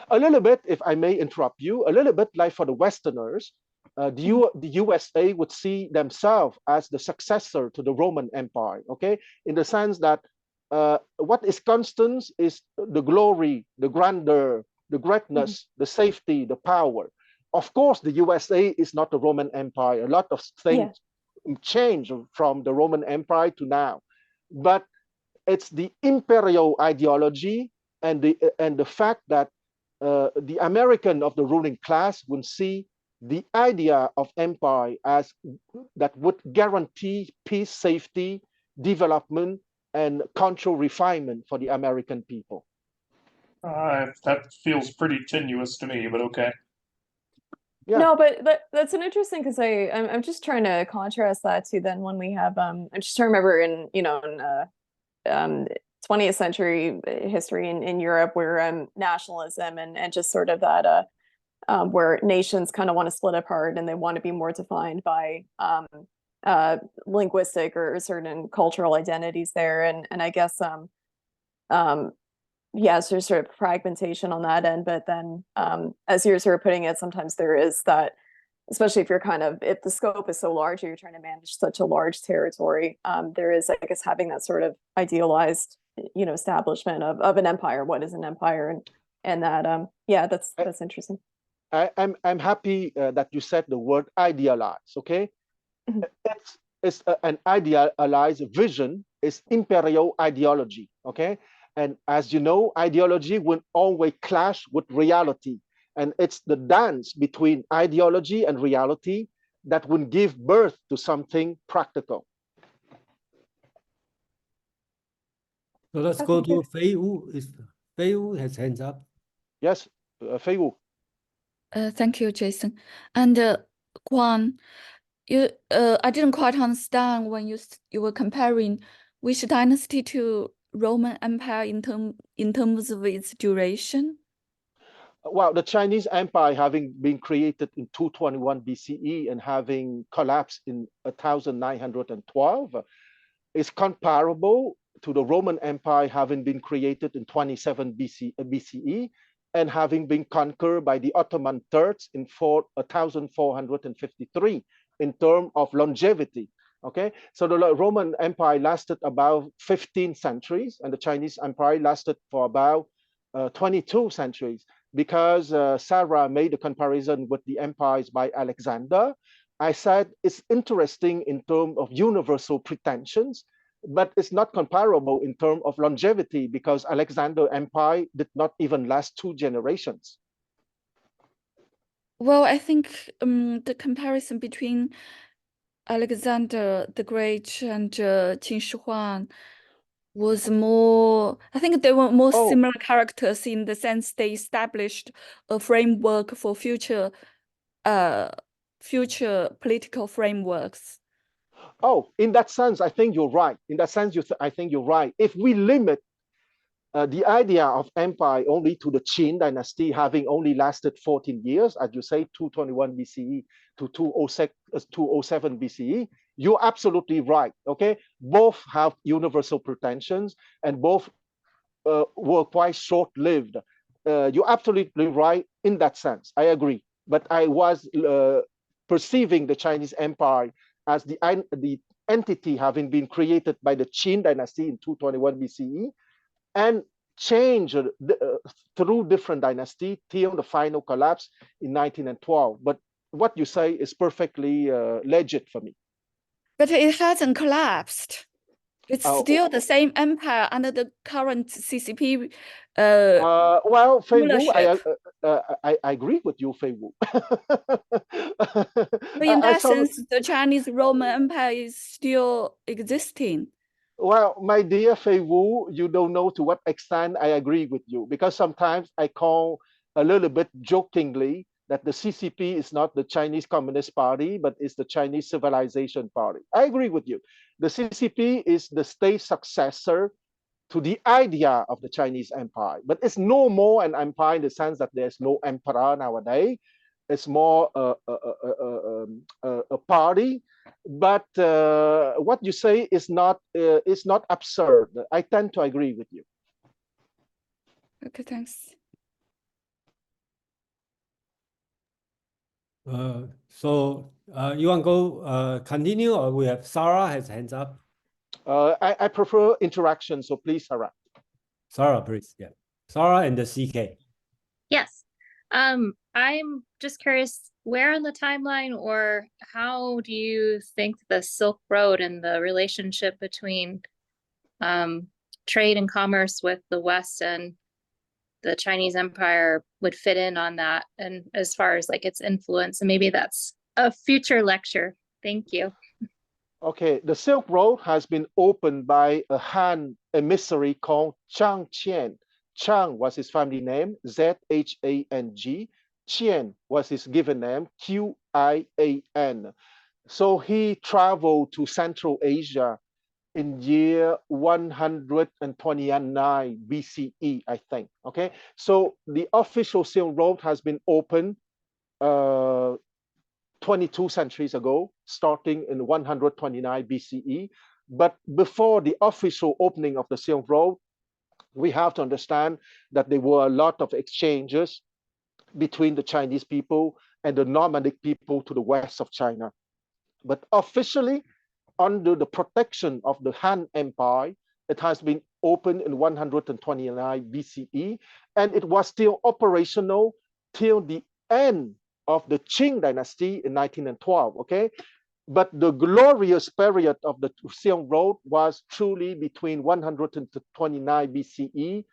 Speaker 2: a little bit, if I may interrupt you, a little bit like for the Westerners, the USA would see themselves as the successor to the Roman Empire, okay? In the sense that what is constant is the glory, the grandeur, the greatness, the safety, the power. Of course, the USA is not the Roman Empire. A lot of things change from the Roman Empire to now. But it's the imperial ideology and the fact that the American of the ruling class will see the idea of empire as that would guarantee peace, safety, development, and cultural refinement for the American people.
Speaker 3: That feels pretty tenuous to me, but okay.
Speaker 2: Yeah.
Speaker 9: No, but that's an interesting because I'm just trying to contrast that to then when we have I'm just trying to remember in 20th century history in Europe where nationalism and just sort of that where nations kind of want to split apart and they want to be more defined by linguistic or certain cultural identities there and I guess yeah, so there's sort of fragmentation on that end, but then as you're sort of putting it, sometimes there is that, especially if you're if the scope is so large or you're trying to manage such a large territory, there is, I guess, having that sort of idealized, establishment of an empire. What is an empire? And that, yeah, that's interesting.
Speaker 2: I'm happy that you said the word idealize. Okay, it's an idealized vision. Is imperial ideology. Okay. And as you know, ideology will always clash with reality. And it's the dance between ideology and reality that will give birth to something practical.
Speaker 1: So let's go to Fei Wu. Fei Wu has hands up.
Speaker 2: Yes, Fei Wu.
Speaker 10: Thank you, Jason. And Quan, I didn't quite understand when you were comparing which dynasty to Roman Empire in terms of its duration.
Speaker 2: Well, the Chinese Empire having been created in 221 BCE and having collapsed in 1912 is comparable to the Roman Empire having been created in 27 BCE and having been conquered by the Ottoman Turks in 1453 in terms of longevity. Okay, so the Roman Empire lasted about 15 centuries and the Chinese Empire lasted for about 22 centuries. Because Sarah made a comparison with the empires by Alexander, I said it's interesting in terms of universal pretensions, but it's not comparable in terms of longevity because Alexander Empire did not even last 2 generations.
Speaker 10: Well, I think the comparison between Alexander the Great and Qin Shi Huang was more, I think they were more similar characters in the sense they established a framework for future political frameworks.
Speaker 2: Oh, in that sense, I think you're right. In that sense, I think you're right. If we limit the idea of empire only to the Qin dynasty having only lasted 14 years, as you say, 221 BCE to 207 BCE, you're absolutely right. Okay, both have universal pretensions and both were quite short-lived. You're absolutely right in that sense. I agree. But I was perceiving the Chinese Empire as the entity having been created by the Qin dynasty in 221 BCE and changed through different dynasties till the final collapse in 1912. But what you say is perfectly legit for me.
Speaker 10: But it hasn't collapsed. It's still the same empire under the current CCP.
Speaker 2: Well, Fei Wu, I agree with you, Fei Wu.
Speaker 10: But in that sense, the Chinese Roman Empire is still existing.
Speaker 2: Well, my dear Fei Wu, you don't know to what extent I agree with you, because sometimes I call a little bit jokingly that the CCP is not the Chinese Communist Party, but it's the Chinese Civilization Party. I agree with you. The CCP is the state successor to the idea of the Chinese Empire, but it's no more an empire in the sense that there's no emperor nowadays. It's more a party. But what you say is not absurd. I tend to agree with you.
Speaker 10: Okay, thanks.
Speaker 1: So you want to go continue, or we have Sarah has hands up?
Speaker 2: I prefer interaction, so please, Sarah.
Speaker 1: Sarah, please. Yeah, Sarah and the CK.
Speaker 11: Yes. I'm just curious, where on the timeline or how do you think the Silk Road and the relationship between trade and commerce with the West and the Chinese Empire would fit in on that, and as far as like its influence? And maybe that's a future lecture. Thank you.
Speaker 2: Okay, the Silk Road has been opened by a Han emissary called Zhang Qian. Zhang was his family name, Z-H-A-N-G. Qian was his given name, Qian. So he traveled to Central Asia in year 129 BCE, I think. Okay, so the official Silk Road has been opened 22 centuries ago, starting in 129 BCE. But before the official opening of the Silk Road, we have to understand that there were a lot of exchanges between the Chinese people and the nomadic people to the west of China. But officially, under the protection of the Han Empire, it has been opened in 129 BCE, and it was still operational till the end of the Qin Dynasty in 1912, okay? But the glorious period of the Silk Road was truly between 129 BCE,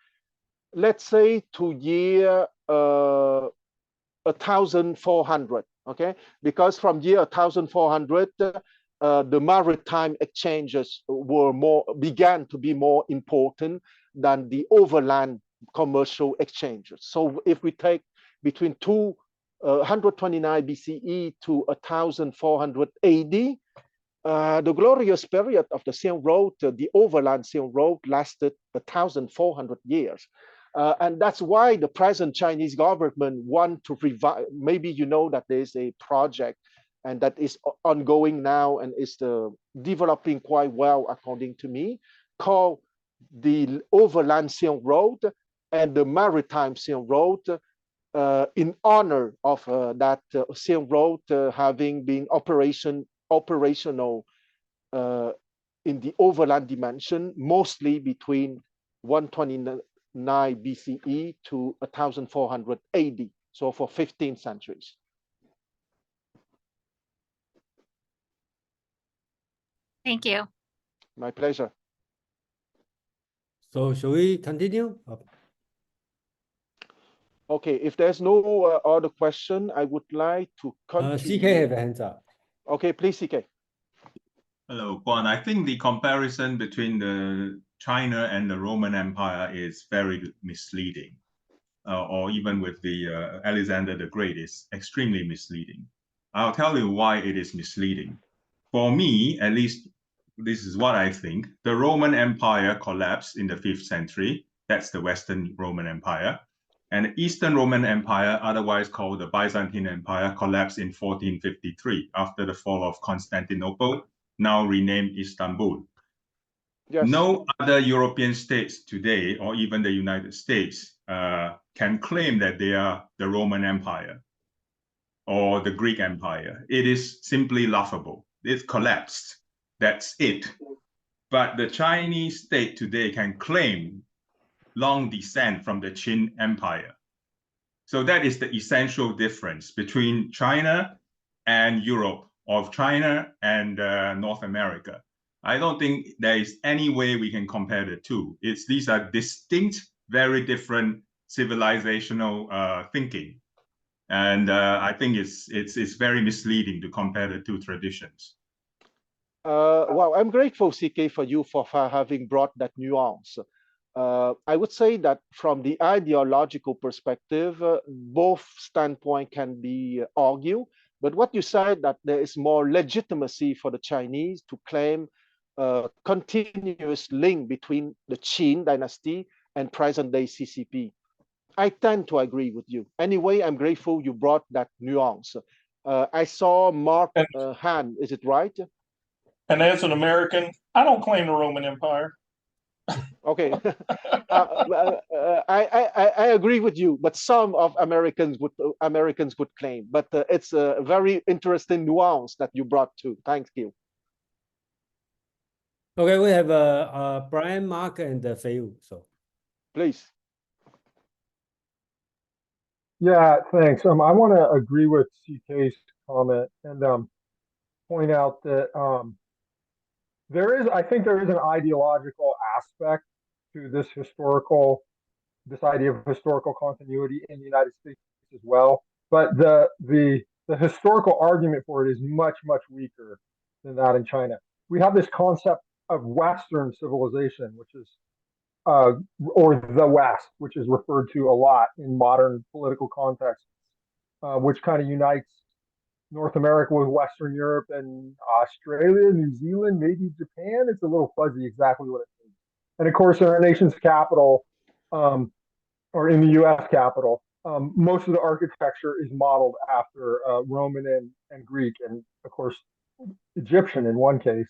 Speaker 2: let's say to year 1400, okay? Because from year 1400, the maritime exchanges began to be more important than the overland commercial exchanges. So if we take between 129 BCE to 1400 AD, the glorious period of the Silk Road, the overland Silk Road, lasted 1,400 years. And that's why the present Chinese government want to revive. Maybe you know that there's a project and that is ongoing now and is developing quite well, according to me, called the Overland Silk Road and the Maritime Silk Road, in honor of that Silk Road having been operational in the overland dimension, mostly between 129 BCE to 1400 AD, so for 15 centuries.
Speaker 11: Thank you.
Speaker 2: My pleasure.
Speaker 1: So shall we continue?
Speaker 2: Okay, if there's no other question, I would like to continue.
Speaker 1: CK have a hands up.
Speaker 2: Okay, please, CK.
Speaker 6: Hello, Quan. I think the comparison between the China and the Roman Empire is very misleading, or even with the Alexander the Great is extremely misleading. I'll tell you why it is misleading. For me, at least, this is what I think. The Roman Empire collapsed in the 5th century. That's the Western Roman Empire. And the Eastern Roman Empire, otherwise called the Byzantine Empire, collapsed in 1453 after the fall of Constantinople, now renamed Istanbul.
Speaker 2: Yes.
Speaker 6: No other European states today, or even the United States, can claim that they are the Roman Empire or the Greek Empire. It is simply laughable. It collapsed. That's it. But the Chinese state today can claim long descent from the Qin Empire. So that is the essential difference between China and Europe, of China and North America. I don't think there is any way we can compare the two. These are distinct, very different civilizational thinking. And I think it's very misleading to compare the two traditions.
Speaker 2: Well, I'm grateful, CK, for you for having brought that nuance. I would say that from the ideological perspective, both standpoints can be argued. But what you said, that there is more legitimacy for the Chinese to claim a continuous link between the Qin Dynasty and present-day CCP. I tend to agree with you. Anyway, I'm grateful you brought that nuance. I saw Mark Han, is it right?
Speaker 3: And as an American, I don't claim the Roman Empire.
Speaker 2: Okay, I agree with you, but some of Americans would claim. But it's a very interesting nuance that you brought to. Thank you.
Speaker 1: Okay, we have Brian, Mark, and Fei. So
Speaker 2: please.
Speaker 8: Yeah, thanks. I want to agree with CK's comment and point out that I think there is an ideological aspect to this idea of historical continuity in the United States as well. But the historical argument for it is much, much weaker than that in China. We have this concept of Western civilization, which is or the West, which is referred to a lot in modern political contexts. which kind of unites North America with Western Europe and Australia, New Zealand, maybe Japan. It's a little fuzzy exactly what it means. And of course, in our nation's capital, or in the U.S. capital, most of the architecture is modeled after Roman and Greek, and of course, Egyptian in one case,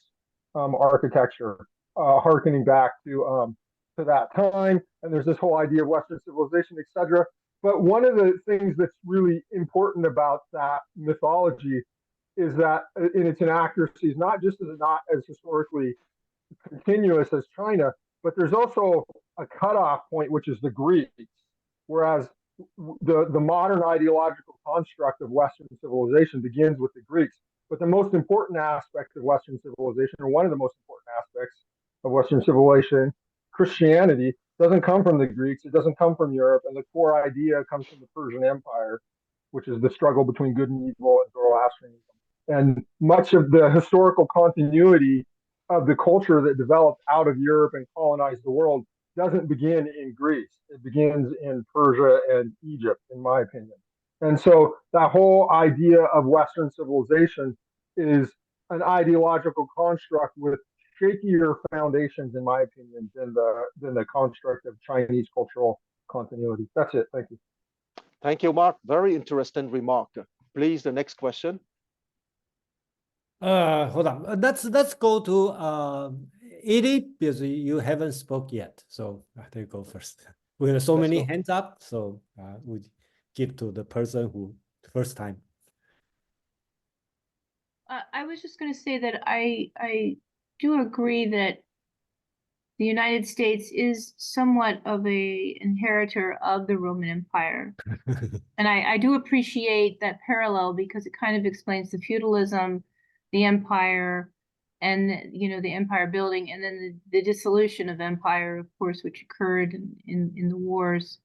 Speaker 8: architecture, harkening back to that time. And there's this whole idea of Western civilization, etc. But one of the things that's really important about that mythology is that in its inaccuracies, not just as not as historically continuous as China, but there's also a cutoff point, which is the Greeks. Whereas the modern ideological construct of Western civilization begins with the Greeks. But the most important aspect of Western civilization, or one of the most important aspects of Western civilization, Christianity, doesn't come from the Greeks. It doesn't come from Europe. And the core idea comes from the Persian Empire, which is the struggle between good and evil and Zoroastrianism. And much of the historical continuity of the culture that developed out of Europe and colonized the world doesn't begin in Greece. It begins in Persia and Egypt, in my opinion. And so that whole idea of Western civilization is an ideological construct with shakier foundations, in my opinion, than the construct of Chinese cultural continuity. That's it. Thank you.
Speaker 2: Thank you, Mark. Very interesting remark. Please, the next question.
Speaker 1: Hold on. Let's go to Edie, because you haven't spoke yet. So there you go first. We have so many hands up, so we give to the person who first time.
Speaker 12: I was just going to say that I do agree that the United States is somewhat of a inheritor of the Roman Empire. And I do appreciate that parallel because it kind of explains the feudalism, the empire, and the empire building, and then the dissolution of empire, of course, which occurred in the wars,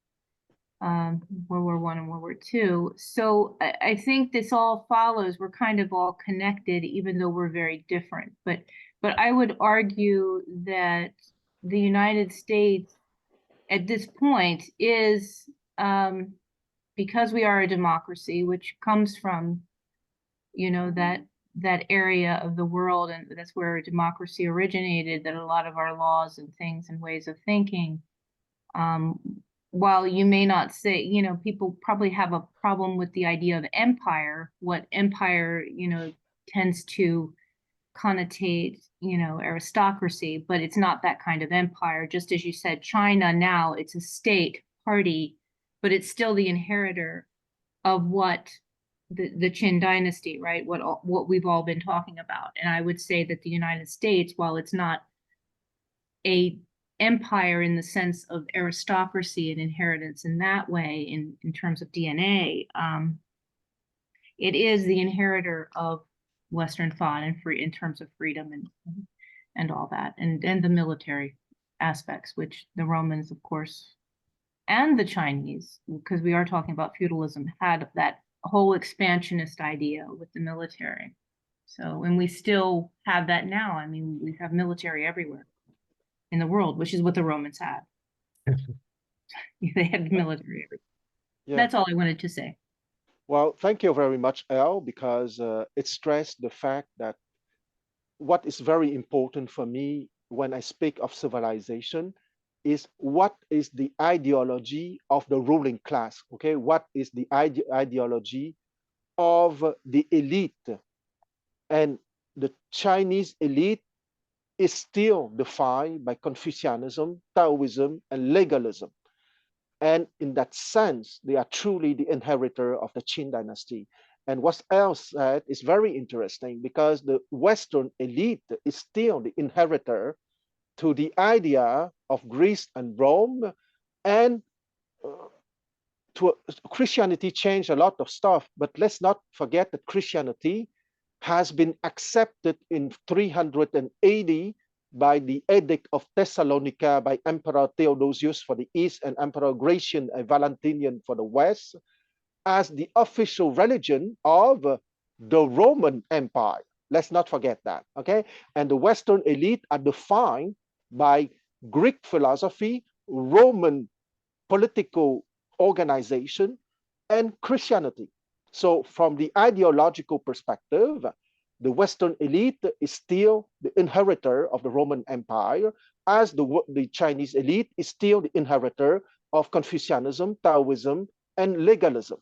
Speaker 12: World War I and World War II. So I think this all follows. We're kind of all connected, even though we're very different. But I would argue that the United States at this point is, because we are a democracy, which comes from, that area of the world, and that's where democracy originated, that a lot of our laws and things and ways of thinking, while you may not say, people probably have a problem with the idea of empire, what empire, tends to connotate, aristocracy, but it's not that kind of empire. Just as you said, China now, it's a state party, but it's still the inheritor of what the Qin Dynasty, right? What we've all been talking about. And I would say that the United States, while it's not a empire in the sense of aristocracy and inheritance in that way, in terms of DNA, it is the inheritor of Western thought and free in terms of freedom and all that, and the military aspects, which the Romans, of course, and the Chinese, because we are talking about feudalism, had that whole expansionist idea with the military. So, and we still have that now. I mean, we have military everywhere in the world, which is what the Romans had. They had military everywhere. Yeah. That's all I wanted to say.
Speaker 2: Well, thank you very much, Elle, because it stressed the fact that what is very important for me when I speak of civilization is what is the ideology of the ruling class, okay? What is the ideology of the elite? And the Chinese elite is still defined by Confucianism, Taoism, and legalism. And in that sense, they are truly the inheritor of the Qin Dynasty. And what Elle said is very interesting because the Western elite is still the inheritor to the idea of Greece and Rome, and Christianity changed a lot of stuff, but let's not forget that Christianity has been accepted in 380 by the Edict of Thessalonica by Emperor Theodosius for the East and Emperor Gratian and Valentinian for the West as the official religion of the Roman Empire. Let's not forget that, okay? And the Western elite are defined by Greek philosophy, Roman political organization, and Christianity. So from the ideological perspective, the Western elite is still the inheritor of the Roman Empire, as the Chinese elite is still the inheritor of Confucianism, Taoism, and legalism.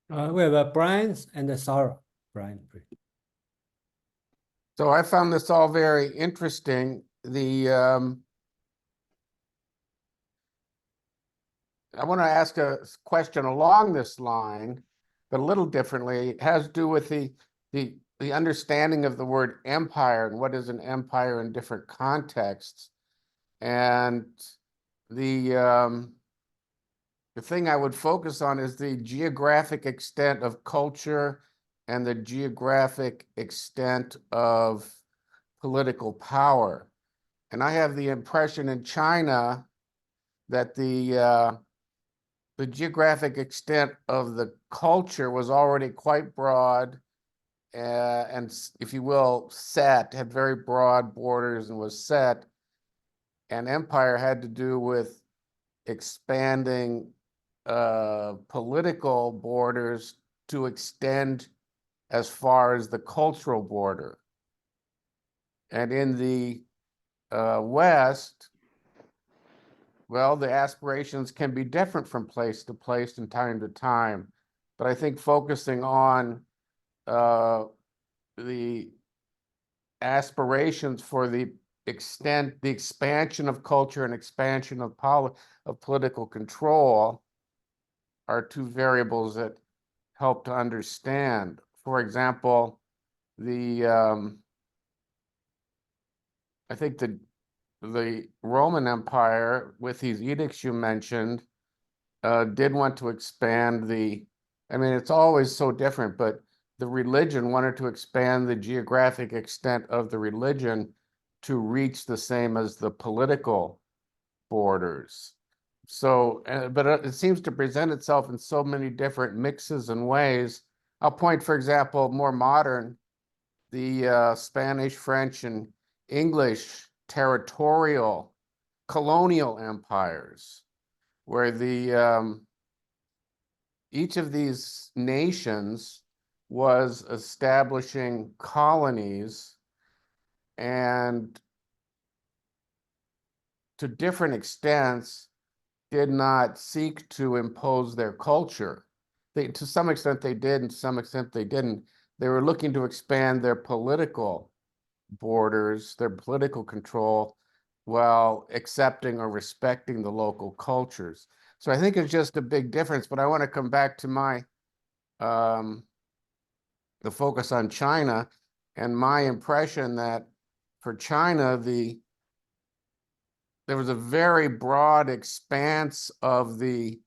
Speaker 1: We have Brian and Sarah. Brian, please.
Speaker 7: So I found this all very interesting. I want to ask a question along this line, but a little differently. It has to do with the understanding of the word empire and what is an empire in different contexts. And the thing I would focus on is the geographic extent of culture and the geographic extent of political power. And I have the impression in China that the geographic extent of the culture was already quite broad and, if you will, set, had very broad borders and was set. And empire had to do with expanding political borders to extend as far as the cultural border. And in the West, well, the aspirations can be different from place to place and time to time. But I think focusing on the aspirations for the expansion of culture and expansion of political control are two variables that help to understand. For example, I think the Roman Empire, with these edicts you mentioned, did want to expand I mean, it's always so different, but the religion wanted to expand the geographic extent of the religion to reach the same as the political borders. So, but it seems to present itself in so many different mixes and ways. I'll point, for example, more modern, the Spanish, French, and English territorial colonial empires, where each of these nations was establishing colonies and to different extents did not seek to impose their culture. To some extent they did, and to some extent they didn't. They were looking to expand their political borders, their political control, while accepting or respecting the local cultures. So I think it's just a big difference, but I want to come back to my the focus on China and my impression that for China, there was a very broad expanse of the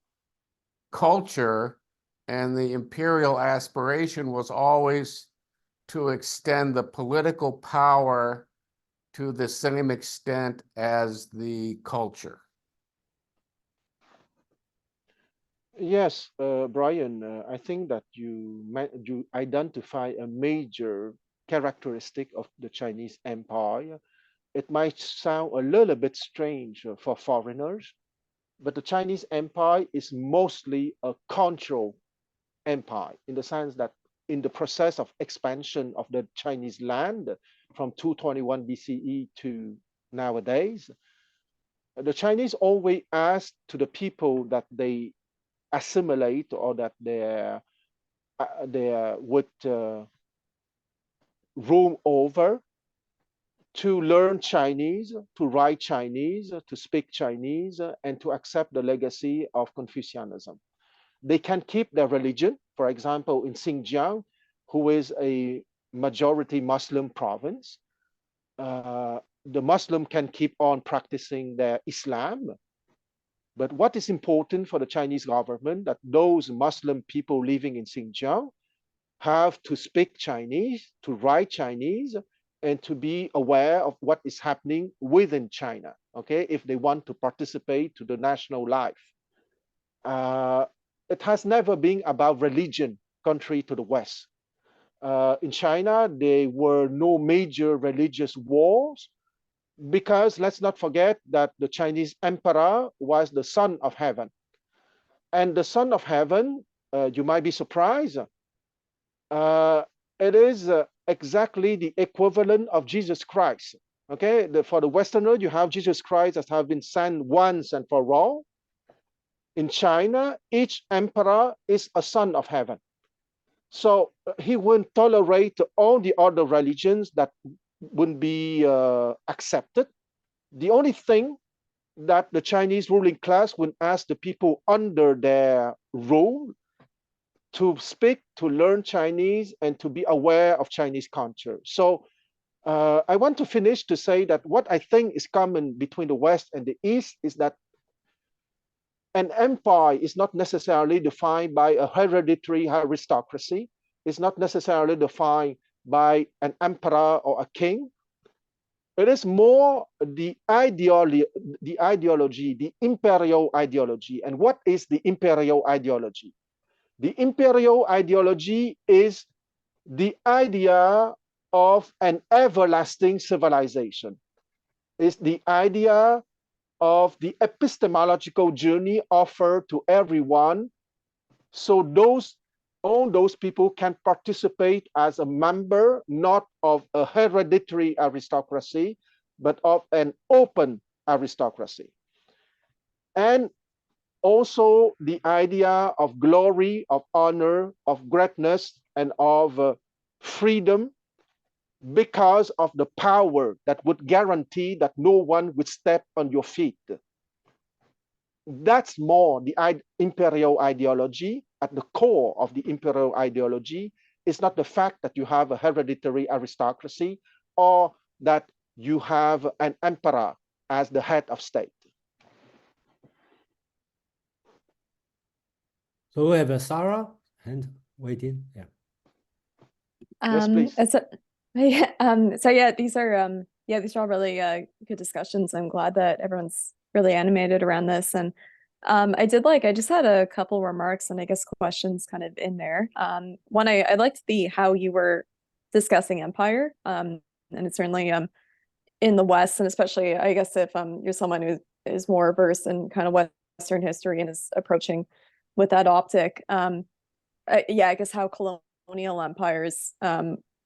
Speaker 7: culture, and the imperial aspiration was always to extend the political power to the same extent as the culture.
Speaker 2: Yes, Brian, I think that you identify a major characteristic of the Chinese Empire. It might sound a little bit strange for foreigners, but the Chinese Empire is mostly a control empire, in the sense that in the process of expansion of the Chinese land from 221 BCE to nowadays, the Chinese always ask to the people that they assimilate or that they would roam over to learn Chinese, to write Chinese, to speak Chinese, and to accept the legacy of Confucianism. They can keep their religion. For example, in Xinjiang, who is a majority Muslim province, the Muslim can keep on practicing their Islam. But what is important for the Chinese government, that those Muslim people living in Xinjiang have to speak Chinese, to write Chinese, and to be aware of what is happening within China, okay, if they want to participate to the national life. It has never been about religion, contrary to the West. In China, there were no major religious wars, because let's not forget that the Chinese emperor was the son of heaven. And the son of heaven you might be surprised. It is exactly the equivalent of Jesus Christ. Okay, for the Westerner, you have Jesus Christ that have been sent once and for all. In China, each emperor is a son of heaven. So he wouldn't tolerate all the other religions that wouldn't be accepted. The only thing that the Chinese ruling class would ask the people under their rule to speak, to learn Chinese, and to be aware of Chinese culture. So I want to finish to say that what I think is common between the West and the East is that an empire is not necessarily defined by a hereditary aristocracy. It's not necessarily defined by an emperor or a king. It is more the ideology, the imperial ideology. And what is the imperial ideology? The imperial ideology is the idea of an everlasting civilization. It's the idea of the epistemological journey offered to everyone, so all those people can participate as a member, not of a hereditary aristocracy, but of an open aristocracy. And also the idea of glory, of honor, of greatness, and of freedom, because of the power that would guarantee that no one would step on your feet. That's more the imperial ideology. At the core of the imperial ideology is not the fact that you have a hereditary aristocracy or that you have an emperor as the head of state.
Speaker 1: So we have Sarah and waiting. Yeah.
Speaker 2: Yes, please.
Speaker 9: So yeah, these are all really good discussions. I'm glad that everyone's really animated around this. And I just had a couple remarks and I guess questions kind of in there. One, I liked how you were discussing empire. And it's certainly in the West, and especially I guess if you're someone who is more versed in kind of Western history and is approaching with that optic. I guess how colonial empires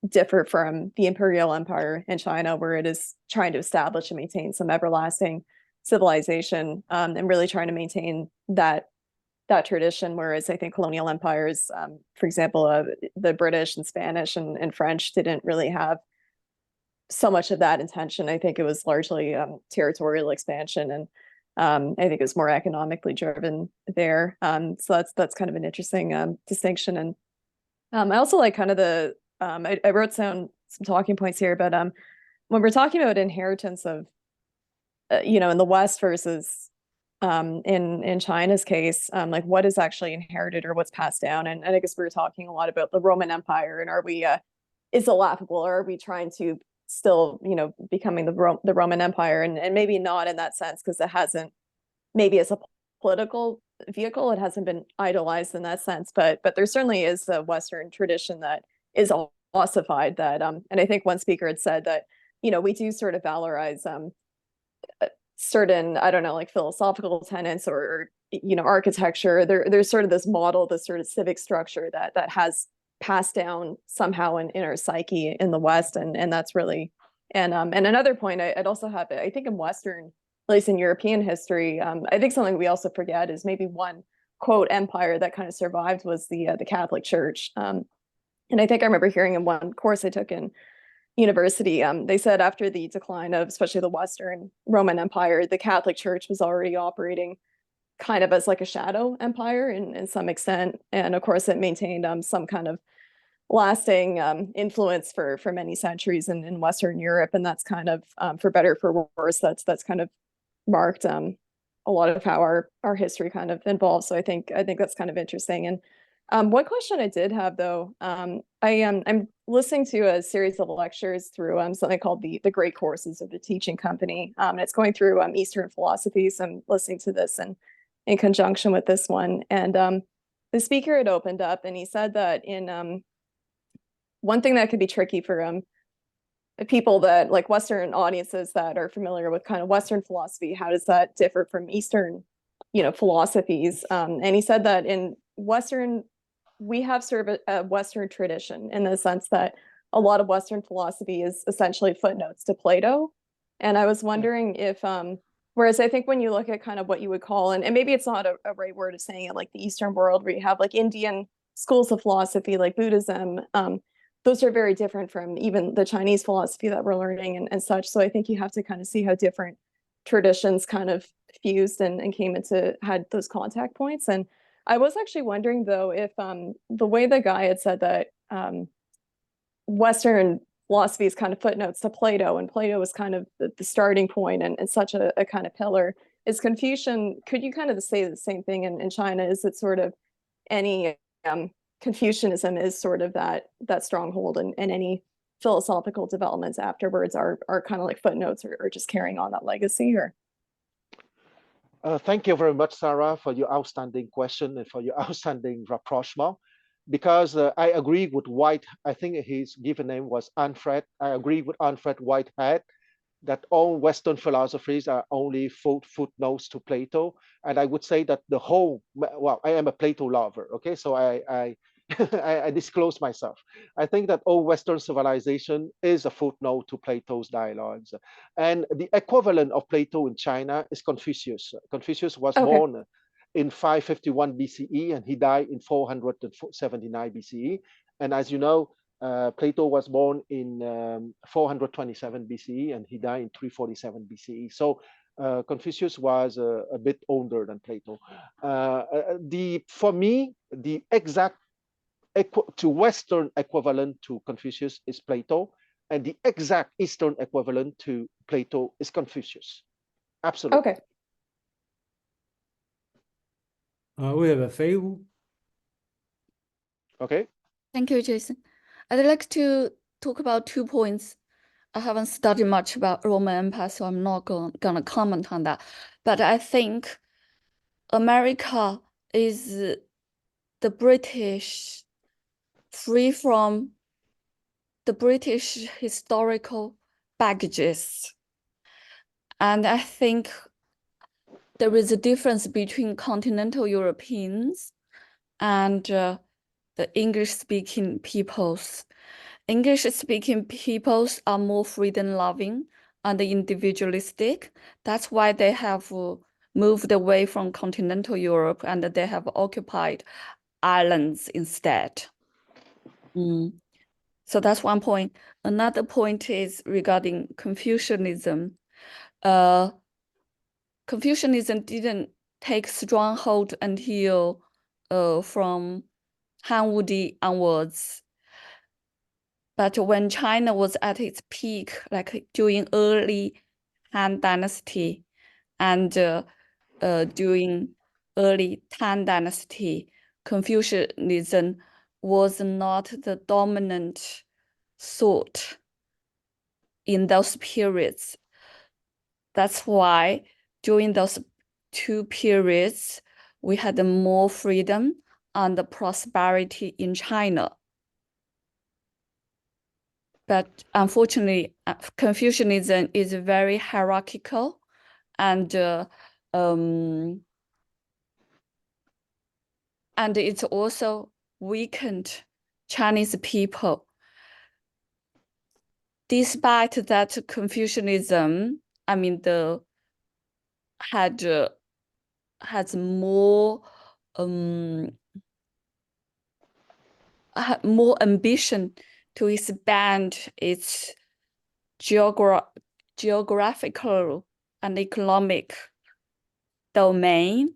Speaker 9: differ from the imperial empire in China, where it is trying to establish and maintain some everlasting civilization, and really trying to maintain that tradition. Whereas I think colonial empires, for example, the British and Spanish and French didn't really have so much of that intention. I think it was largely territorial expansion, and I think it was more economically driven there. So that's kind of an interesting distinction. And I also like kind of I wrote some talking points here, but when we're talking about inheritance of, in the West versus in China's case, like what is actually inherited or what's passed down. And I guess we were talking a lot about the Roman Empire, and is it laughable, or are we trying to still, becoming the Roman Empire? And maybe not in that sense, because it hasn't, maybe as a political vehicle, it hasn't been idolized in that sense, but there certainly is a Western tradition that is ossified that, and I think one speaker had said that, we do sort of valorize certain, I don't know, like philosophical tenets or architecture. There's sort of this model, this sort of civic structure that has passed down somehow in our psyche in the West, and that's really, and another point I'd also have, I think in Western, at least in European history, I think something we also forget is maybe one quote empire that kind of survived was the Catholic Church. And I think I remember hearing in one course I took in university, they said after the decline of especially the Western Roman Empire, the Catholic Church was already operating kind of as like a shadow empire in some extent. And of course it maintained some kind of lasting influence for many centuries in Western Europe. And that's kind of, for better or for worse, that's kind of marked a lot of how our history kind of involves. So I think that's kind of interesting. And one question I did have though, I'm listening to a series of lectures through something called the Great Courses of the Teaching Company, and it's going through Eastern philosophy. So I'm listening to this and in conjunction with this one. And the speaker had opened up and he said that in one thing that could be tricky for people that like Western audiences that are familiar with kind of Western philosophy, how does that differ from Eastern, philosophies? And he said that in Western we have sort of a Western tradition in the sense that a lot of Western philosophy is essentially footnotes to Plato. And I was wondering if, whereas I think when you look at kind of what you would call, and maybe it's not a right word of saying it, like the Eastern world, where you have like Indian schools of philosophy, like Buddhism, those are very different from even the Chinese philosophy that we're learning and such. So I think you have to kind of see how different traditions kind of fused and came into, had those contact points. And I was actually wondering though, if the way the guy had said that Western philosophy is kind of footnotes to Plato, and Plato was kind of the starting point and such a kind of pillar. Is Confucian, could you kind of say the same thing in China? Is it sort of any Confucianism is sort of that stronghold, and any philosophical developments afterwards are kind of like footnotes or just carrying on that legacy? Or
Speaker 2: Thank you very much, Sarah, for your outstanding question and for your outstanding rapprochement. Because I agree with White, I think his given name was Alfred. I agree with Alfred Whitehead that all Western philosophies are only footnotes to Plato. And I would say that the whole, well, I am a Plato lover, okay? So I disclose myself. I think that all Western civilization is a footnote to Plato's dialogues. And the equivalent of Plato in China is Confucius. Confucius was born in 551 BCE and he died in 479 BCE. And as you know, Plato was born in 427 BCE and he died in 347 BCE. So Confucius was a bit older than Plato. For me, the exact to Western equivalent to Confucius is Plato, and the exact Eastern equivalent to Plato is Confucius. Absolutely.
Speaker 9: Okay.
Speaker 1: We have a few.
Speaker 2: Okay.
Speaker 10: Thank you, Jason. I'd like to talk about 2 points. I haven't studied much about Roman Empire, so I'm not gonna comment on that. But I think America is the British free from the British historical baggages. And I think there is a difference between continental Europeans and the English-speaking peoples. English-speaking peoples are more freedom-loving and individualistic. That's why they have moved away from continental Europe and they have occupied islands instead. So that's one point. Another point is regarding Confucianism. Confucianism didn't take strong hold until from Han Wudi onwards. But when China was at its peak, like during early Han Dynasty and during early Tang Dynasty, Confucianism was not the dominant thought in those periods. That's why during those 2 periods, we had more freedom and prosperity in China. But unfortunately, Confucianism is very hierarchical and it's also weakened Chinese people. Despite that, Confucianism, I mean, has more ambition to expand its geographical and economic domain,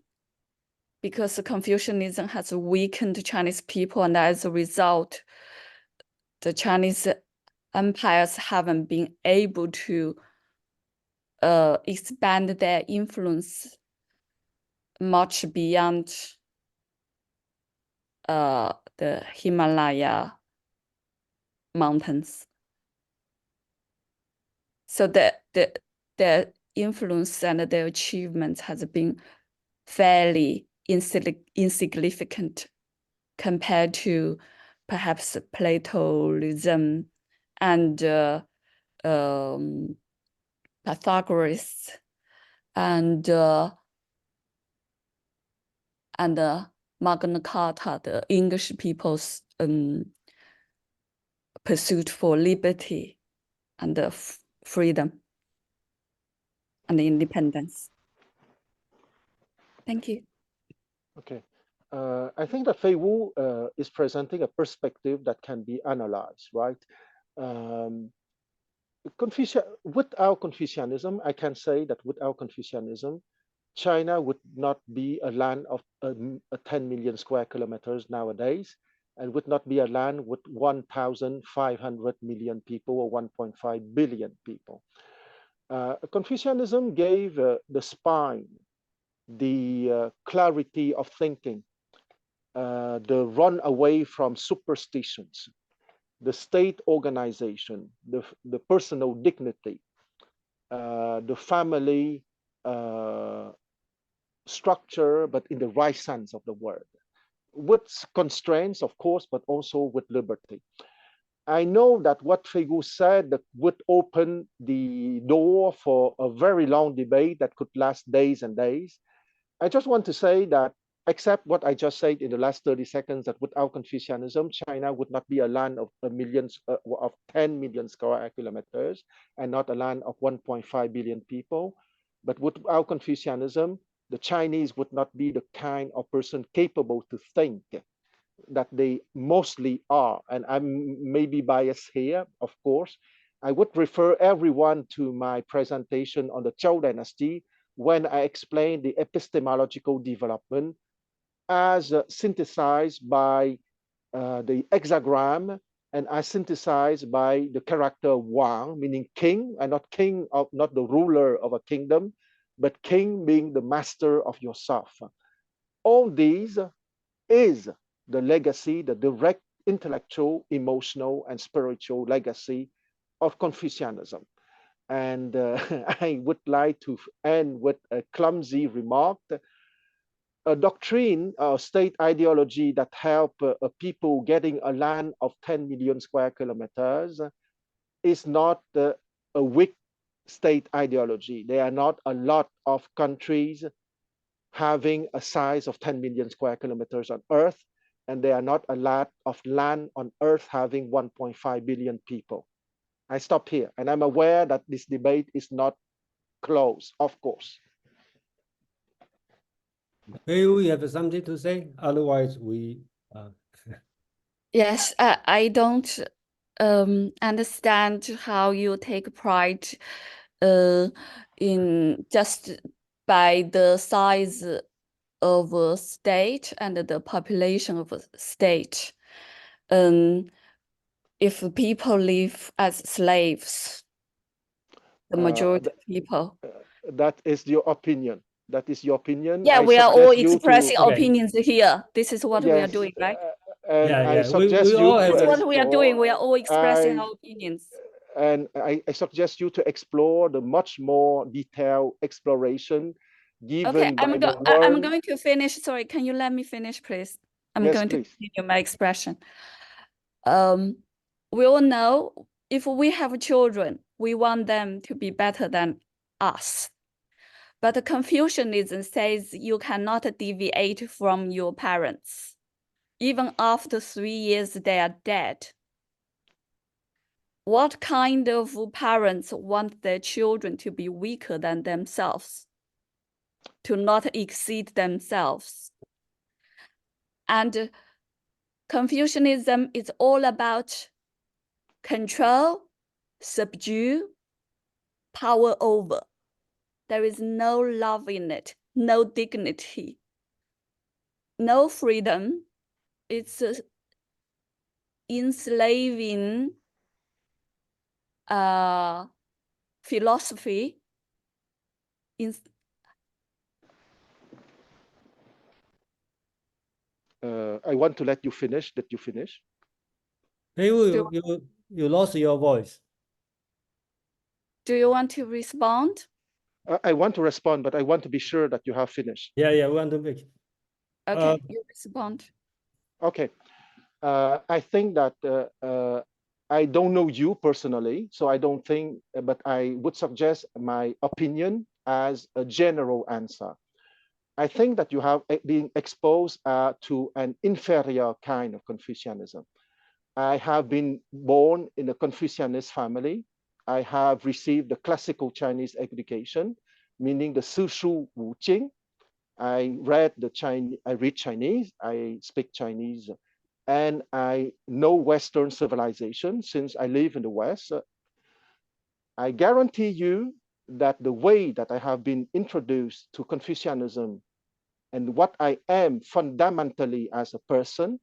Speaker 10: because Confucianism has weakened Chinese people, and as a result, the Chinese empires haven't been able to expand their influence much beyond the Himalaya mountains. So their influence and their achievements has been fairly insignificant compared to perhaps Platonism and Pythagoras and Magna Carta, the English people's pursuit for liberty and freedom and independence. Thank you.
Speaker 2: Okay. I think that Fei Wu is presenting a perspective that can be analyzed, right? Without Confucianism, I can say that without Confucianism, China would not be a land of 10 million square kilometers nowadays, and would not be a land with 1,500 million people or 1.5 billion people. Confucianism gave the spine, the clarity of thinking, the run away from superstitions, the state organization, the personal dignity, the family structure, but in the right sense of the word, with constraints, of course, but also with liberty. I know that what Fei Wu said that would open the door for a very long debate that could last days and days. I just want to say that, except what I just said in the last 30 seconds, that without Confucianism, China would not be a land of of 10 million square kilometers and not a land of 1.5 billion people. But without Confucianism, the Chinese would not be the kind of person capable to think that they mostly are. And I'm maybe biased here, of course. I would refer everyone to my presentation on the Zhou Dynasty, when I explained the epistemological development as synthesized by the hexagram, and as synthesized by the character Wang, meaning king, and not king of, not the ruler of a kingdom, but king being the master of yourself. All these is the legacy, the direct intellectual, emotional, and spiritual legacy of Confucianism. And I would like to end with a clumsy remark. A doctrine or state ideology that help people getting a land of 10 million square kilometers is not a weak state ideology. There are not a lot of countries having a size of 10 million square kilometers on Earth, and there are not a lot of land on Earth having 1.5 billion people. I stop here, and I'm aware that this debate is not closed, of course.
Speaker 1: Hey, you have something to say? Otherwise, we.
Speaker 10: Yes, I don't understand how you take pride in just by the size of a state and the population of a state. If people live as slaves, the majority of people.
Speaker 2: That is your opinion. That is your opinion.
Speaker 10: Yeah,
Speaker 2: I
Speaker 10: we are all
Speaker 2: suggest you
Speaker 10: expressing
Speaker 2: to,
Speaker 10: opinions here. This is what we are
Speaker 2: yes,
Speaker 10: doing, right?
Speaker 2: and
Speaker 1: Yeah,
Speaker 2: I
Speaker 1: yeah.
Speaker 2: suggest
Speaker 1: We
Speaker 2: you
Speaker 1: all
Speaker 2: to
Speaker 1: have
Speaker 10: This is what we are doing. We are
Speaker 2: explore.
Speaker 10: all expressing our opinions.
Speaker 2: And I suggest you to explore the much more detailed exploration given
Speaker 10: Okay,
Speaker 2: by the
Speaker 10: I'm
Speaker 2: word.
Speaker 10: going to finish. Sorry, can you let me finish, please? I'm
Speaker 2: Yes,
Speaker 10: going to
Speaker 2: please.
Speaker 10: continue my expression. We all know if we have children, we want them to be better than us. But Confucianism says you cannot deviate from your parents. Even after 3 years, they are dead. What kind of parents want their children to be weaker than themselves, to not exceed themselves? And Confucianism is all about control, subdue, power over. There is no love in it, no dignity, no freedom. It's enslaving philosophy.
Speaker 2: I want to let you finish. That you finish.
Speaker 1: Hey, you lost your voice.
Speaker 10: Do you want to respond?
Speaker 2: I want to respond, but I want to be sure that you have finished.
Speaker 1: Yeah, we want to make.
Speaker 10: Okay, you respond.
Speaker 2: Okay. I think that I don't know you personally, so I don't think, but I would suggest my opinion as a general answer. I think that you have been exposed to an inferior kind of Confucianism. I have been born in a Confucianist family. I have received the classical Chinese education, meaning the Su Shu Wu Jing. I read I read Chinese, I speak Chinese, and I know Western civilization since I live in the West. I guarantee you that the way that I have been introduced to Confucianism and what I am fundamentally as a person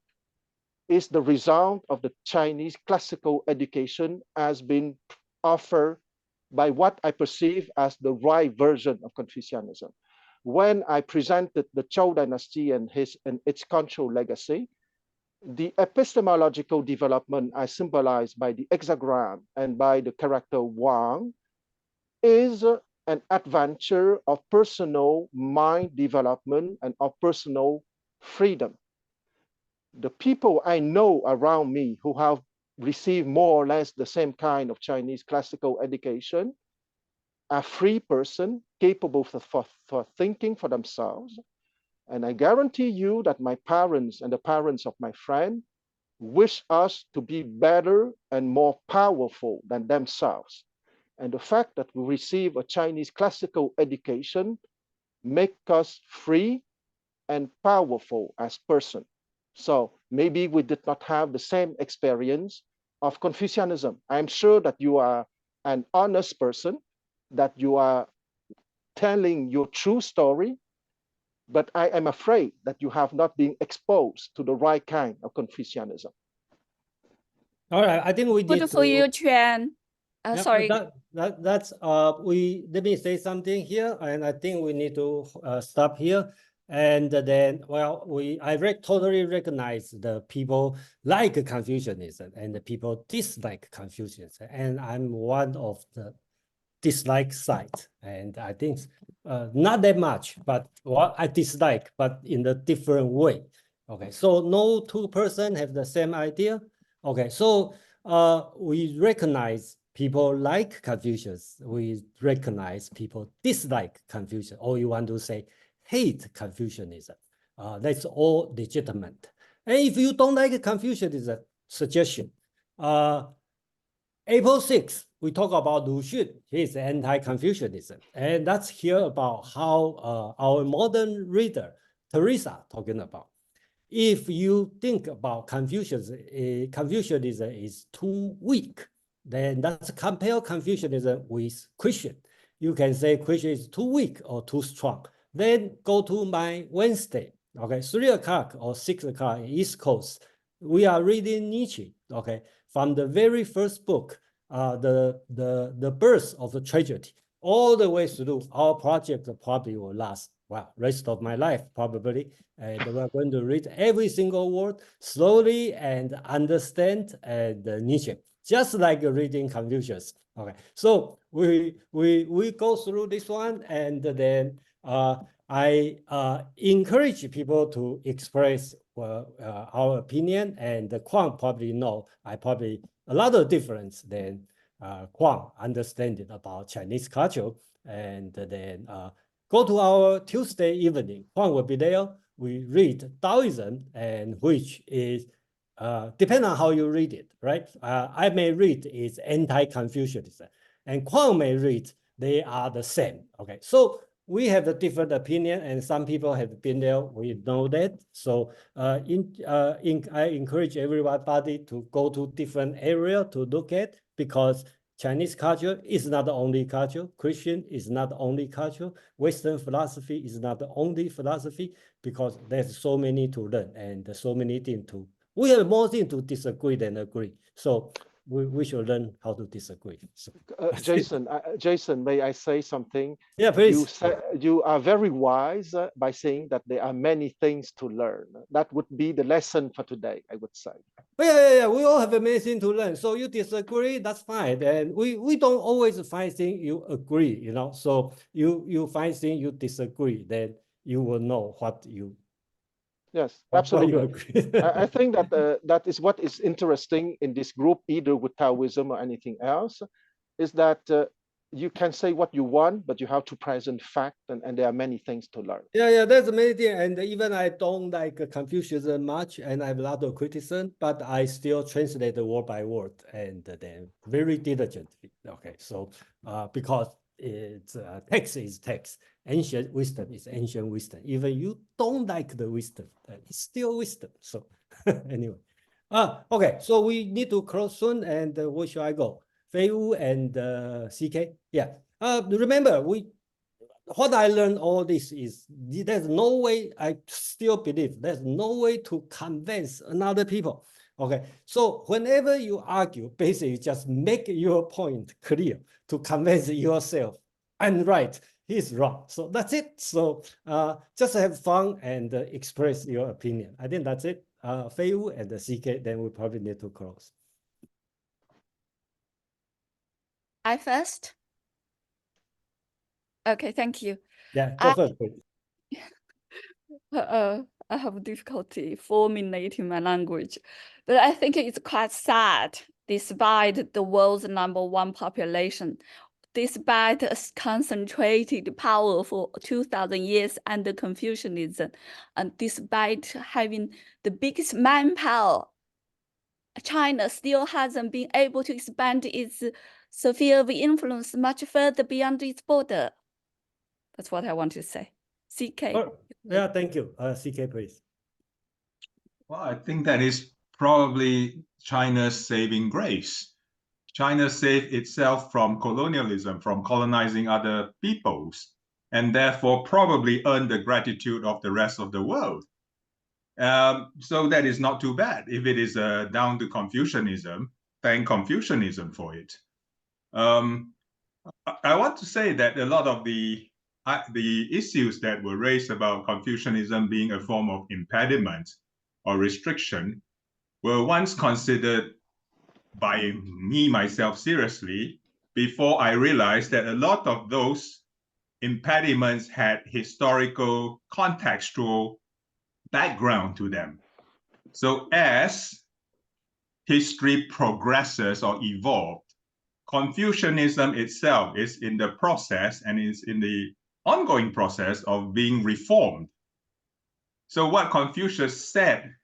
Speaker 2: is the result of the Chinese classical education has been offered by what I perceive as the right version of Confucianism. When I presented the Zhou Dynasty and its cultural legacy, the epistemological development as symbolized by the hexagram and by the character Wang is an adventure of personal mind development and of personal freedom. The people I know around me who have received more or less the same kind of Chinese classical education are free person capable for thinking for themselves. And I guarantee you that my parents and the parents of my friend wish us to be better and more powerful than themselves. And the fact that we receive a Chinese classical education make us free and powerful as person. So maybe we did not have the same experience of Confucianism. I'm sure that you are an honest person, that you are telling your true story, but I am afraid that you have not been exposed to the right kind of Confucianism.
Speaker 1: All right, I think we
Speaker 10: Good
Speaker 1: need
Speaker 10: for
Speaker 1: to.
Speaker 10: you, Quan.
Speaker 1: Yeah,
Speaker 10: Sorry.
Speaker 1: That's let me say something here, and I think we need to stop here. And then, well, totally recognize the people like Confucianism and the people dislike Confucianism, and I'm one of the dislike side. And I think not that much, but what I dislike, but in a different way. Okay, so no two person have the same idea. Okay, so we recognize people like Confucius. We recognize people dislike Confucius, or you want to say hate Confucianism. That's all legitimate. And if you don't like Confucianism, suggestion. April 6th, we talk about Lu Xun. He is anti-Confucianism. And let's hear about how our modern reader, Teresa, talking about. If you think about Confucianism is too weak, then let's compare Confucianism with Christian. You can say Christian is too weak or too strong. Then go to my Wednesday, okay, 3 o'clock or 6 o'clock East Coast. We are reading Nietzsche, okay, from the very first book, the birth of the tragedy, all the way through. Our project probably will last, well, rest of my life probably. And we're going to read every single word slowly and understand Nietzsche, just like reading Confucius. Okay, so we go through this one, and then I encourage people to express our opinion, and Quang probably know a lot of difference than Quang understanding about Chinese culture. And then go to our Tuesday evening. Quang will be there. We read Taoism, and which is depend on how you read it, right? I may read is anti-Confucianism, and Quang may read they are the same. Okay, so we have a different opinion, and some people have been there. We know that. So I encourage everybody to go to different area to look at, because Chinese culture is not the only culture. Christian is not the only culture. Western philosophy is not the only philosophy, because there's so many to learn and so many things to. We have more things to disagree than agree. So we should learn how to disagree. So,
Speaker 2: Jason, may I say something?
Speaker 1: Yeah, please.
Speaker 2: You are very wise by saying that there are many things to learn. That would be the lesson for today, I would say.
Speaker 1: Yeah. We all have many things to learn. So you disagree, that's fine. And we don't always find things you agree, you know. So you find things you disagree, then you will know what you.
Speaker 2: Yes, absolutely.
Speaker 1: Agree.
Speaker 2: I think that that is what is interesting in this group, either with Taoism or anything else, is that you can say what you want, but you have to present fact, and there are many things to learn.
Speaker 1: Yeah, there's many things, and even I don't like Confucianism much, and I have a lot of criticism, but I still translate the word by word, and then very diligently. Okay, so because it's text is text, ancient wisdom is ancient wisdom. Even you don't like the wisdom, it's still wisdom. So anyway, okay, so we need to close soon, and where should I go? Fei Wu and CK. Yeah. Remember, what I learned all this is there's no way, I still believe there's no way to convince another people. Okay, so whenever you argue, basically just make your point clear to convince yourself. I'm right, he's wrong. So that's it. So just have fun and express your opinion. I think that's it. Fei Wu and the CK, then we probably need to close.
Speaker 10: I first. Okay, thank you.
Speaker 1: Yeah, go first, please.
Speaker 10: I have difficulty formulating my language, but I think it's quite sad, despite the world's #1 population, despite a concentrated power for 2,000 years under Confucianism, and despite having the biggest manpower, China still hasn't been able to expand its sphere of influence much further beyond its border. That's what I want to say. CK.
Speaker 1: Oh, yeah, thank you. CK, please.
Speaker 6: Well, I think that is probably China's saving grace. China saved itself from colonialism, from colonizing other peoples, and therefore probably earned the gratitude of the rest of the world. So that is not too bad. If it is down to Confucianism, thank Confucianism for it. I want to say that a lot of the issues that were raised about Confucianism being a form of impediment or restriction were once considered by me, myself, seriously, before I realized that a lot of those impediments had historical, contextual background to them. So as history progresses or evolved, Confucianism itself is in the process and is in the ongoing process of being reformed. So what Confucius said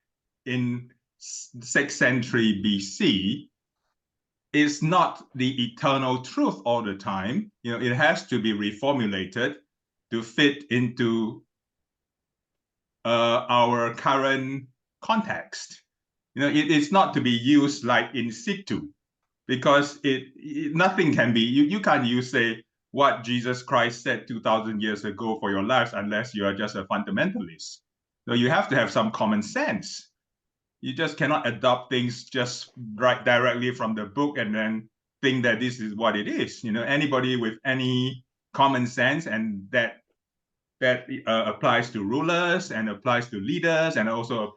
Speaker 6: in 6th century BC is not the eternal truth all the time. It has to be reformulated to fit into our current context. It's not to be used like in situ, because nothing can be, you can't use, say, what Jesus Christ said 2,000 years ago for your lives unless you are just a fundamentalist. So you have to have some common sense. You just cannot adopt things just right directly from the book and then think that this is what it is. Anybody with any common sense, and that applies to rulers and applies to leaders and also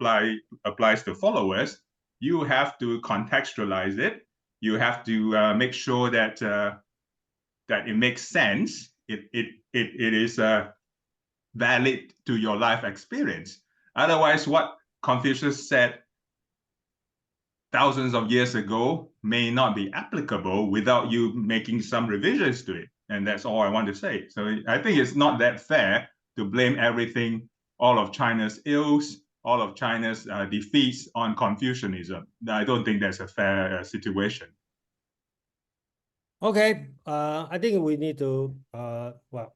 Speaker 6: applies to followers. You have to contextualize it. You have to make sure that that it makes sense. It is valid to your life experience. Otherwise, what Confucius said thousands of years ago may not be applicable without you making some revisions to it. And that's all I want to say. So I think it's not that fair to blame everything, all of China's ills, all of China's defeats on Confucianism. I don't think that's a fair situation.
Speaker 1: Okay, I think we need to, well,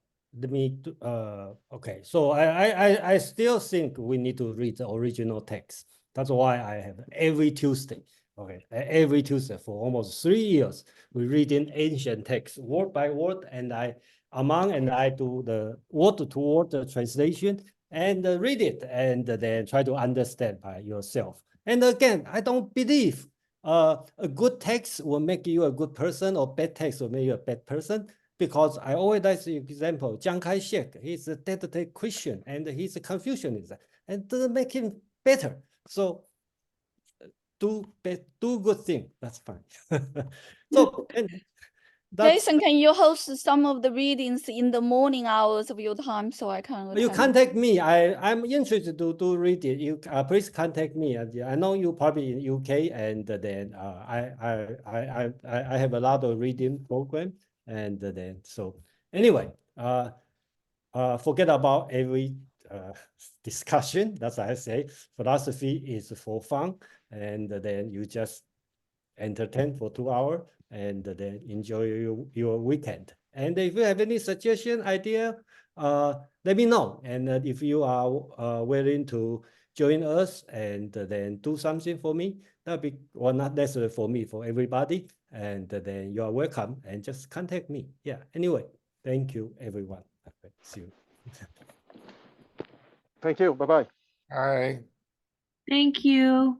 Speaker 1: okay. So I still think we need to read the original text. That's why I have every Tuesday, okay, every Tuesday for almost 3 years, we read in ancient text, word by word, and I do the word-to-word translation and read it, and then try to understand by yourself. And again, I don't believe a good text will make you a good person or bad text will make you a bad person, because I always like the example, Chiang Kai-shek, he's a dedicated Christian and he's a Confucianist, and doesn't make him better. So do good thing, that's fine. So
Speaker 10: Jason, can you host some of the readings in the morning hours of your time so I can attend?
Speaker 1: You contact me. I'm interested to read it. You please contact me. I know you probably in UK, and then I have a lot of reading program. And then, so anyway, forget about every discussion. That's what I say. Philosophy is for fun, and then you just entertain for 2 hours, and then enjoy your weekend. And if you have any suggestion, idea, let me know. And if you are willing to join us and then do something for me, that'll be, well, not necessarily for me, for everybody. And then you are welcome, and just contact me. Yeah. Anyway, thank you, everyone. See you.
Speaker 2: Thank you. Bye-bye.
Speaker 7: All right.
Speaker 12: Thank you.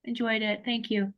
Speaker 12: Enjoyed it. Thank you.